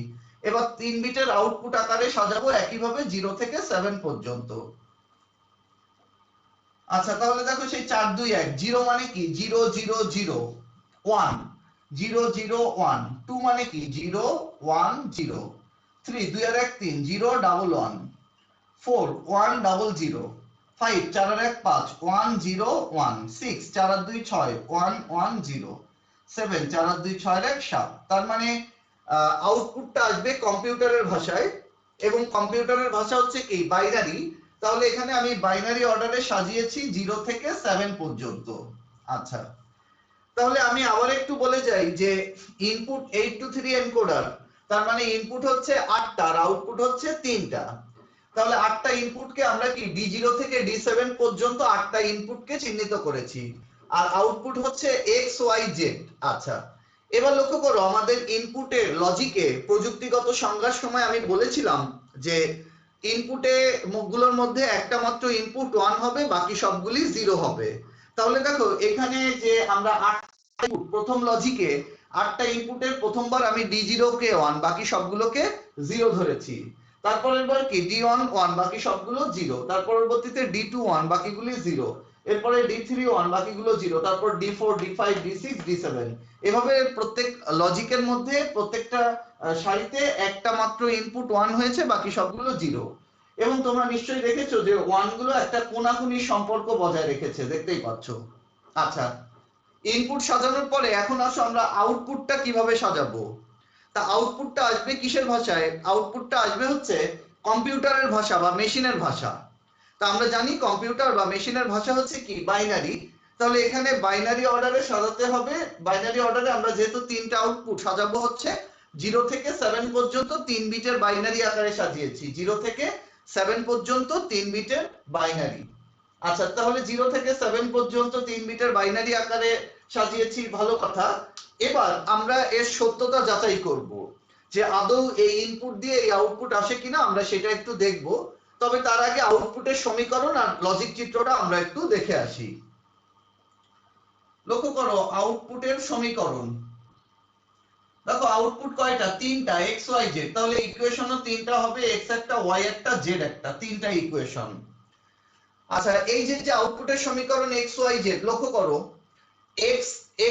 এবার 3 বিটের আউটপুট আকারে সাজাবো একইভাবে 0 থেকে 7 পর্যন্ত। আচ্ছা তাহলে দেখো সেই 4 2 1, 0 মানে কি 0 0 0, 1 0 0 1, 2 মানে কি 0 1 0, 3 2 আর 1 3, 0 1 1, 4 1 0 0, 5 4 আর 1 5, 1 0 1, 6 4 আর 2 6, 1 1 0, 7 4 আর 2 6 আর 1 7। তার মানে আউটপুটটা আসবে কম্পিউটারের ভাষায়, এবং কম্পিউটারের ভাষা হচ্ছে কি বাইনারি। তাহলে এখানে আমি বাইনারি অর্ডারে সাজিয়েছি 0 থেকে 7 পর্যন্ত। আচ্ছা তাহলে আমি আবার একটু বলে যাই যে ইনপুট 8 to 3 এনকোডার, তার মানে ইনপুট হচ্ছে 8টা আর আউটপুট হচ্ছে 3টা। তাহলে 8টা ইনপুটকে আমরা কি D0 থেকে D7 পর্যন্ত 8টা ইনপুটকে চিহ্নিত করেছি, আর আউটপুট হচ্ছে X Y Z। আচ্ছা এবার লক্ষ্য করো আমাদের ইনপুটের লজিকে প্রযুক্তিগত সংজ্ঞার সময় আমি বলেছিলাম যে ইনপুটে গুলোর মধ্যে একটা মাত্র ইনপুট 1 হবে, বাকি সবগুলি 0 হবে। তাহলে দেখো এখানে যে আমরা 8টা প্রথম লজিকে 8টা ইনপুটের প্রথমবার আমি D0 কে 1 বাকি সবগুলোকে 0 ধরেছি, তারপরের বার কি D11 বাকি সবগুলো 0, তার পরবর্তীতে D21 বাকিগুলি 0, এরপরে D31 বাকিগুলো 0, তারপর D4 D5 D6 D7। এভাবে প্রত্যেক লজিকের মধ্যে প্রত্যেকটা সারিতে একটা মাত্র ইনপুট 1 হয়েছে, বাকি সবগুলো 0। এবং তোমরা নিশ্চয়ই দেখেছো যে 1 গুলো একটা কোনাকুনি সম্পর্ক বজায় রেখেছে, দেখতেই পাচ্ছ। আচ্ছা ইনপুট সাজানোর পরে এখন আসো আমরা আউটপুটটা কিভাবে সাজাবো। তা আউটপুটটা আসবে কিসের ভাষায়, আউটপুটটা আসবে হচ্ছে কম্পিউটারের ভাষা বা মেশিনের ভাষা। তা আমরা জানি কম্পিউটার বা মেশিনের ভাষা হচ্ছে কি বাইনারি। তাহলে এখানে বাইনারি অর্ডারে সাজাতে হবে। বাইনারি অর্ডারে আমরা যেহেতু 3টা আউটপুট সাজাবো হচ্ছে 0 থেকে 7 পর্যন্ত 3 বিটের বাইনারি আকারে সাজিয়েছি, 0 থেকে 7 পর্যন্ত 3 বিটের বাইনারি। আচ্ছা তাহলে 0 থেকে 7 পর্যন্ত 3 বিটের বাইনারি আকারে সাজিয়েছি, ভালো কথা। এবার আমরা এর সত্যতা যাচাই করব যে আদৌ এই ইনপুট দিয়ে এই আউটপুট আসে কিনা, আমরা সেটা একটু দেখব। তবে তার আগে আউটপুটের সমীকরণ আর লজিক চিত্রটা আমরা একটু দেখে আসি। লক্ষ্য করো আউটপুটের সমীকরণ, দেখো আউটপুট কয়টা, 3টা x y z। তাহলে ইকুয়েশনও 3টা হবে, x একটা y একটা z একটা, 3টা ইকুয়েশন। আচ্ছা এই যে আউটপুটের সমীকরণ x y z, লক্ষ্য করো x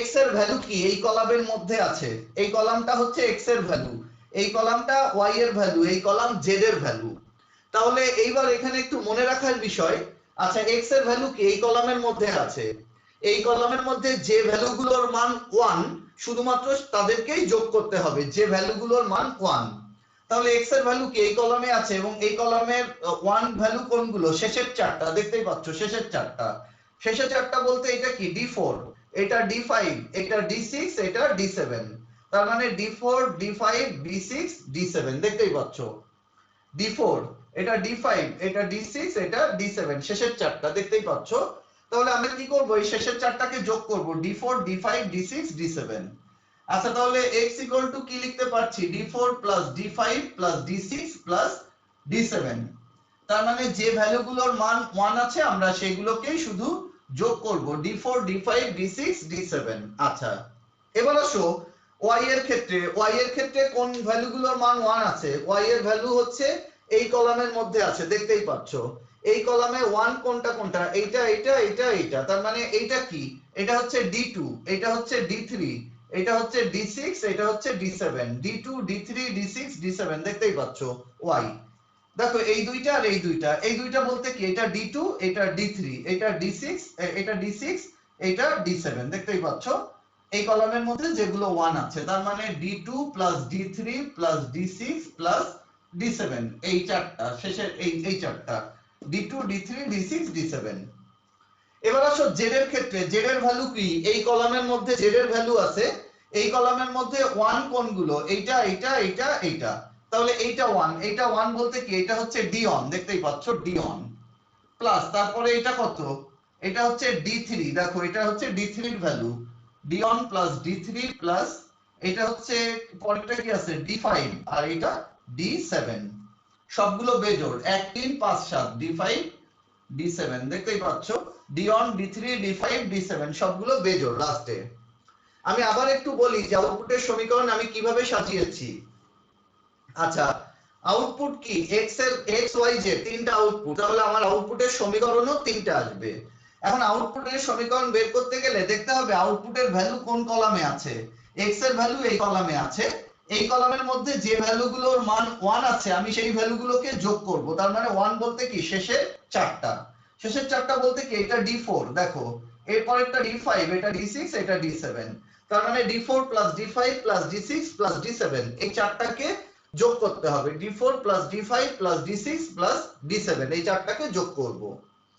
x এর ভ্যালু কি এই কলামের মধ্যে আছে, এই কলামটা হচ্ছে x এর ভ্যালু, এই কলামটা y এর ভ্যালু, এই কলাম z এর ভ্যালু। তাহলে এইবার এখানে একটু মনে রাখার বিষয়, আচ্ছা x এর ভ্যালু কি এই কলামের মধ্যে আছে, এই কলামের মধ্যে যে ভ্যালুগুলোর মান 1 শুধুমাত্র তাদেরকেই যোগ করতে হবে, যে ভ্যালুগুলোর মান 1। তাহলে x এর ভ্যালু কি এই কলামে আছে, এবং এই কলামের 1 ভ্যালু কোনগুলো, শেষের চারটা, দেখতেই পাচ্ছ শেষের চারটা। শেষের চারটা বলতে এটা কি D4, এটা D5, এটা D6, এটা D7। তার মানে D4 D5 D6 D7, দেখতেই পাচ্ছ D4 এটা D5 এটা D6 এটা D7, শেষের চারটা দেখতেই পাচ্ছ। তাহলে আমরা কি করব, এই শেষের চারটাকে যোগ করব, D4 D5 D6 D7। আচ্ছা তাহলে x ইকুয়াল টু কি লিখতে পারছি, D4 plus D5 plus D6 plus D7। তার মানে যে ভ্যালুগুলোর মান 1 আছে আমরা সেগুলোকেই শুধু যোগ করব, D4 D5 D6 D7। আচ্ছা এবার আসো y এর ক্ষেত্রে, y এর ক্ষেত্রে কোন ভ্যালুগুলোর মান 1 আছে, y এর ভ্যালু হচ্ছে এই কলামের মধ্যে আছে, দেখতেই পাচ্ছ এই কলামে 1 কোনটা কোনটা, এইটা এইটা এইটা এইটা। তার মানে এইটা কি, এটা হচ্ছে D2, এটা হচ্ছে D3, এটা হচ্ছে D6, এটা হচ্ছে D7, D2 D3 D6 D7, দেখতেই পাচ্ছ y। দেখো এই দুইটা আর এই দুইটা বলতে কি, এটা D2, এটা D3, এটা D6, এটা D6, এটা D7, দেখতেই পাচ্ছ এই কলামের মধ্যে যেগুলো 1 আছে, তার মানে D2 plus D3 plus D6 plus D7, এই চারটা শেষের এই চারটা D2 D3 D6 D7। এবার আসো জেড এর ক্ষেত্রে, জেড এর ভ্যালু কি, এই কলামের মধ্যে জেড এর ভ্যালু আছে, এই কলামের মধ্যে 1 কোনগুলো, এইটা এইটা এইটা এইটা, তাহলে এইটা 1, এইটা 1 বলতে কি, এটা হচ্ছে D1, দেখতেই পাচ্ছ D1 প্লাস, তারপরে এটা কত, এটা হচ্ছে D3, দেখো এটা হচ্ছে D3 এর value, D1 plus D3 plus এটা হচ্ছে পরেরটা কি আছে D5, আর এটা D7, সবগুলো বেজোড় 1 3 5 7 D5 D7, দেখতেই পাচ্ছ D1 D3 D5 D7 সবগুলো বেজোড় লাস্টে। আমি আবার একটু বলি যে আউটপুটের সমীকরণ আমি কিভাবে সাজিয়েছি। আচ্ছা, আউটপুট কি, x এর x y z তিনটা আউটপুট, তাহলে আমার আউটপুটের সমীকরণও তিনটা আসবে। এখন আউটপুটের সমীকরণ বের করতে গেলে দেখতে হবে আউটপুটের ভ্যালু কোন কলামে আছে, x এর ভ্যালু এই কলামে আছে, এই কলামের মধ্যে যে ভ্যালুগুলোর মান 1 আছে আমি সেই ভ্যালুগুলোকে যোগ করব, তার মানে 1 বলতে কি শেষের চারটা, শেষের চারটা বলতে কি এটা D4, দেখো এরপরেরটা D5, এটা D6, এটা D7, তার মানে D4 plus D5 plus D6 plus D7 এই চারটাকে যোগ করতে হবে, D4 plus D5 plus D6 plus D7 এই চারটাকে যোগ করব।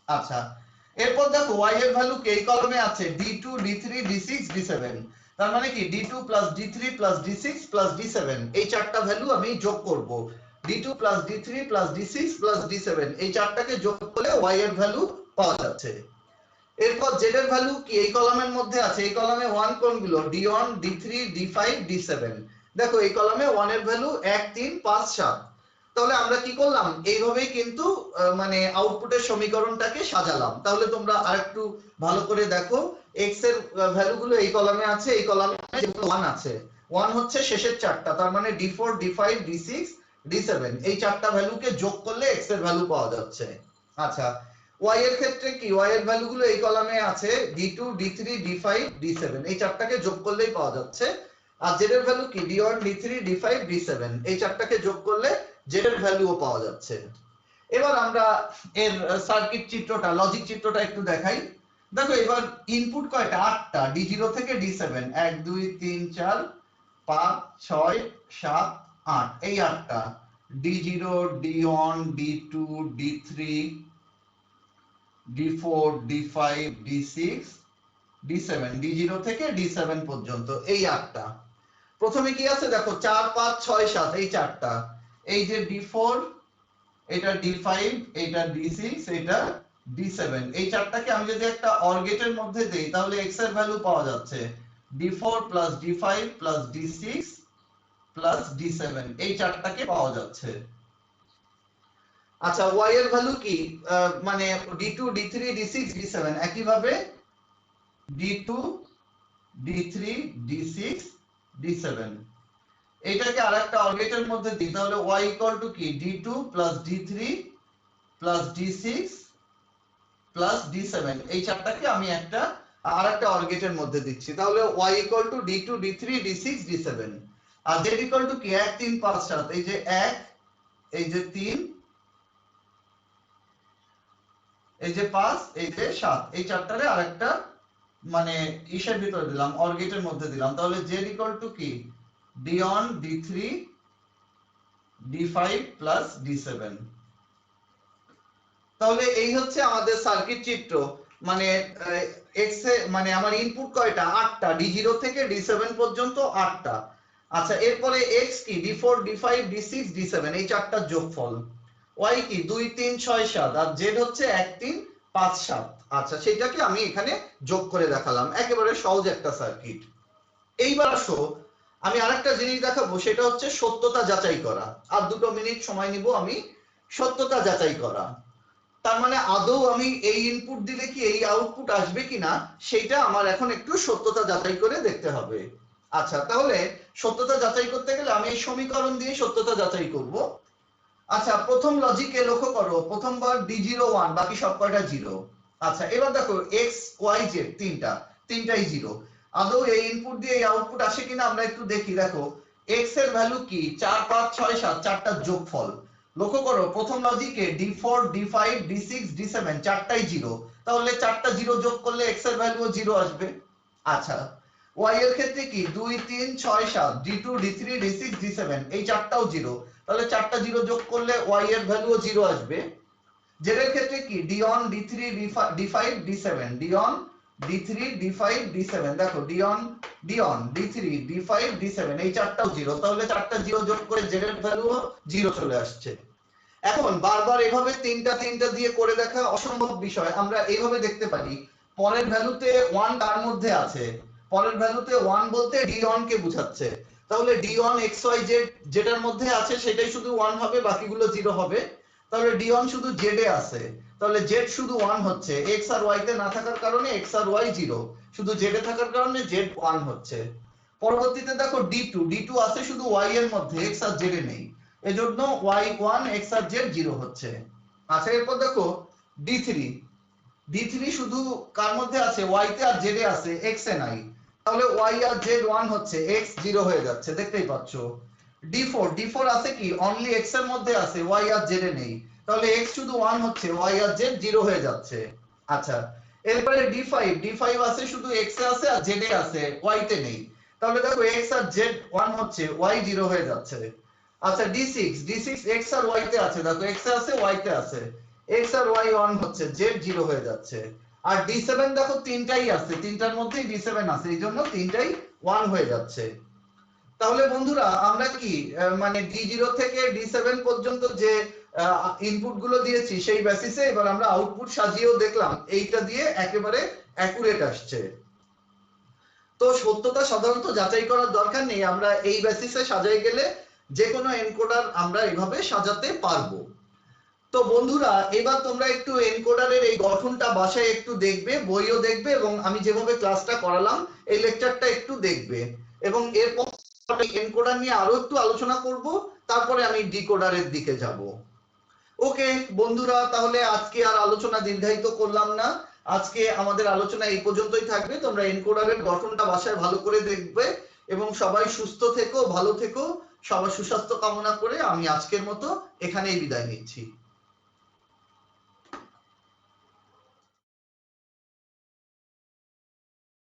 আচ্ছা, এরপর দেখো y এর ভ্যালু কি, এই কলামে আছে D2 D3 D6 D7, তার মানে কি D2 plus D3 plus D6 plus D7 এই চারটা ভ্যালু আমি যোগ করব, D2 plus D3 plus D6 plus D7 এই চারটাকে যোগ করলে y এর ভ্যালু পাওয়া যাচ্ছে। এরপর z এর ভ্যালু কি, এই কলামের মধ্যে আছে, এই কলামে 1 কোনগুলো D1 D3 D5 D7, দেখো এই কলামে 1 এর ভ্যালু 1 3 5 7, তাহলে আমরা কি করলাম এইভাবেই কিন্তু মানে আউটপুটের সমীকরণটাকে সাজালাম। তাহলে তোমরা আরেকটু ভালো করে দেখো, x এর ভ্যালুগুলো এই কলামে আছে, এই কলামে যেগুলো 1 আছে, 1 হচ্ছে শেষের চারটা, তার মানে D4 D5 D6 D7 এই চারটা ভ্যালুকে যোগ করলে x এর ভ্যালু পাওয়া যাচ্ছে। আচ্ছা, y এর ক্ষেত্রে কি, y এর ভ্যালুগুলো এই কলামে আছে D2 D3 D5 D7 এই চারটাকে যোগ করলেই পাওয়া যাচ্ছে। আর z এর ভ্যালু কি D1 D3 D5 D7 এই চারটাকে যোগ করলে z এর ভ্যালুও পাওয়া যাচ্ছে। এবার আমরা এর সার্কিট চিত্রটা, লজিক চিত্রটা একটু দেখাই। দেখো এবার ইনপুট কয়টা, 8টা, D0 থেকে D7 1 2 3 4 5 6 7 8 এই 8টা, D0 D1 D2 D3 D4 D5 D6 D7, D0 থেকে D7 পর্যন্ত এই 8টা। প্রথমে কি আছে দেখো 4 5 6 7 এই চারটা, এই যে D4, এটা D5, এটা D6, এটা D7 এই চারটাকে আমি যদি একটা অর গেটের মধ্যে দেই তাহলে x এর ভ্যালু পাওয়া যাচ্ছে D4 plus D5 plus D6 plus D7 এই চারটাকে পাওয়া যাচ্ছে। আচ্ছা, y এর ভ্যালু কি, মানে D2 D3 D6 D7 একই ভাবে D2 D3 D6 D7 এইটাকে আরেকটা অর গেটের মধ্যে দিই তাহলে y ইকুয়াল টু কি D2 plus D3 plus D6 plus D7 এই চারটাকে আমি একটা আরেকটা অর গেটের মধ্যে দিচ্ছি, তাহলে y equal to D2 D3 D6 D7 আর z ইকুয়াল টু কি 1 3 5 7 এই যে 1 এই যে 3 এই যে 5 এই যে 7 এই চারটারে আরেকটা মানে ইসের ভিতরে দিলাম, অর গেটের মধ্যে দিলাম, তাহলে z ইকুয়াল টু কি D1 D3 D5 plus D7। তাহলে এই হচ্ছে আমাদের সার্কিট চিত্র, মানে x এ মানে আমার ইনপুট কয়টা 8টা, D0 থেকে D7 পর্যন্ত 8টা। আচ্ছা, এরপরে x কি D4 D5 D6 D7 এই চারটার যোগফল, y কি 2 3 6 7 আর z হচ্ছে 1 3 5 7। আচ্ছা, সেটাকে আমি এখানে যোগ করে দেখালাম, একেবারে সহজ একটা সার্কিট। এইবার আসো আমি আরেকটা জিনিস দেখাবো, সেটা হচ্ছে সত্যতা যাচাই করা। আর 2 মিনিট সময় নিব আমি, সত্যতা যাচাই করা, তার মানে আদৌ আমি এই ইনপুট দিলে কি এই আউটপুট আসবে কিনা সেটা আমার এখন একটু সত্যতা যাচাই করে দেখতে হবে। আচ্ছা, তাহলে সত্যতা যাচাই করতে গেলে আমি এই সমীকরণ দিয়ে সত্যতা যাচাই করব। আচ্ছা, প্রথম লজিকে লক্ষ্য করো, প্রথমবার D0 1 বাকি সব কয়টা 0। আচ্ছা, এবার দেখো x y z তিনটাই 0, আদৌ এই ইনপুট দিয়ে এই আউটপুট আসে কিনা আমরা একটু দেখি। দেখো x এর ভ্যালু কি 4 5 6 7 চারটার যোগফল, লক্ষ্য করো প্রথম লজিকে d4 d5 d6 d7 চারটাই zero, তাহলে চারটা জিরো যোগ করলে x এর ভ্যালুও জিরো আসবে। আচ্ছা y এর ক্ষেত্রে কি 2 3 6 7 d2 d3 d6 d7 এই চারটাও জিরো, তাহলে চারটা জিরো যোগ করলে y এর ভ্যালুও জিরো আসবে। z এর ক্ষেত্রে কি d1 d3 d5 d7 d1 d3 d5 d7 দেখো d1 d3 d5 d7 এই চারটাও জিরো, তাহলে চারটা জিরো যোগ করে z এর ভ্যালুও জিরো চলে আসছে। এখন বারবার এভাবে তিনটা তিনটা দিয়ে করে দেখা অসম্ভব বিষয়, আমরা এইভাবে দেখতে পারি পরের ভ্যালুতে 1 কার মধ্যে আছে, পরের ভ্যালুতে 1 বলতে d1 কে বোঝাচ্ছে, তাহলে d1 xyz যেটার মধ্যে আছে সেটাই শুধু 1 হবে, বাকিগুলো 0 হবে। তাহলে d1 শুধু z এ আছে, তাহলে z শুধু 1 হচ্ছে, x আর y তে না থাকার কারণে x আর y 0, শুধু z এ থাকার কারণে z 1 হচ্ছে। পরবর্তীতে দেখো d2 আছে শুধু y এর মধ্যে, x আর z এ নেই, এজন্য y1 x আর z 0 হচ্ছে। আচ্ছা এরপর দেখো d3 শুধু কার মধ্যে আছে, y তে আর z এ আছে, x এ নাই, তাহলে y আর z 1 হচ্ছে, x 0 হয়ে যাচ্ছে, দেখতেই পাচ্ছো। d4 আছে কি অনলি x এর মধ্যে আছে, y আর z এ নেই, তাহলে x শুধু 1 হচ্ছে, y আর z 0 হয়ে যাচ্ছে। আচ্ছা এরপরে d5 আছে শুধু x এ আছে আর z এ আছে, y তে নেই, তাহলে দেখো x আর z 1 হচ্ছে, y 0 হয়ে যাচ্ছে। আচ্ছা d6 x আর y তে আছে, দেখো x এ আছে y তে আছে, x আর y 1 হচ্ছে, z 0 হয়ে যাচ্ছে। আর d7 দেখো তিনটাই আছে, তিনটার মধ্যেই d7 আছে, এইজন্য তিনটাই 1 হয়ে যাচ্ছে। তাহলে বন্ধুরা আমরা কি মানে d0 থেকে d7 পর্যন্ত যে ইনপুট গুলো দিয়েছি সেই বেসিসে এবার আমরা আউটপুট সাজিয়েও দেখলাম এইটা দিয়ে একেবারে অ্যাকুরেট আসছে। তো সত্যতা সাধারণত যাচাই করার দরকার নেই, আমরা এই বেসিসে সাজাই গেলে যে কোনো এনকোডার আমরা এইভাবে সাজাতে পারবো। তো বন্ধুরা এবার তোমরা একটু এনকোডারের এই গঠনটা বাসায় একটু দেখবে, বইও দেখবে, এবং আমি যেভাবে ক্লাসটা করালাম এই লেকচারটা একটু দেখবে, এবং এরপর এনকোডার নিয়ে আরো একটু আলোচনা করব, তারপরে আমি ডিকোডারের দিকে যাব। ওকে বন্ধুরা, তাহলে আজকে আর আলোচনা দীর্ঘায়িত করলাম না, আজকে আমাদের আলোচনা এই পর্যন্তই থাকবে। তোমরা এনকোডারের গঠনটা বাসায় ভালো করে দেখবে, এবং সবাই সুস্থ থেকো, ভালো থেকো, সবার সুস্বাস্থ্য কামনা করে আমি আজকের মতো এখানেই বিদায় নিচ্ছি।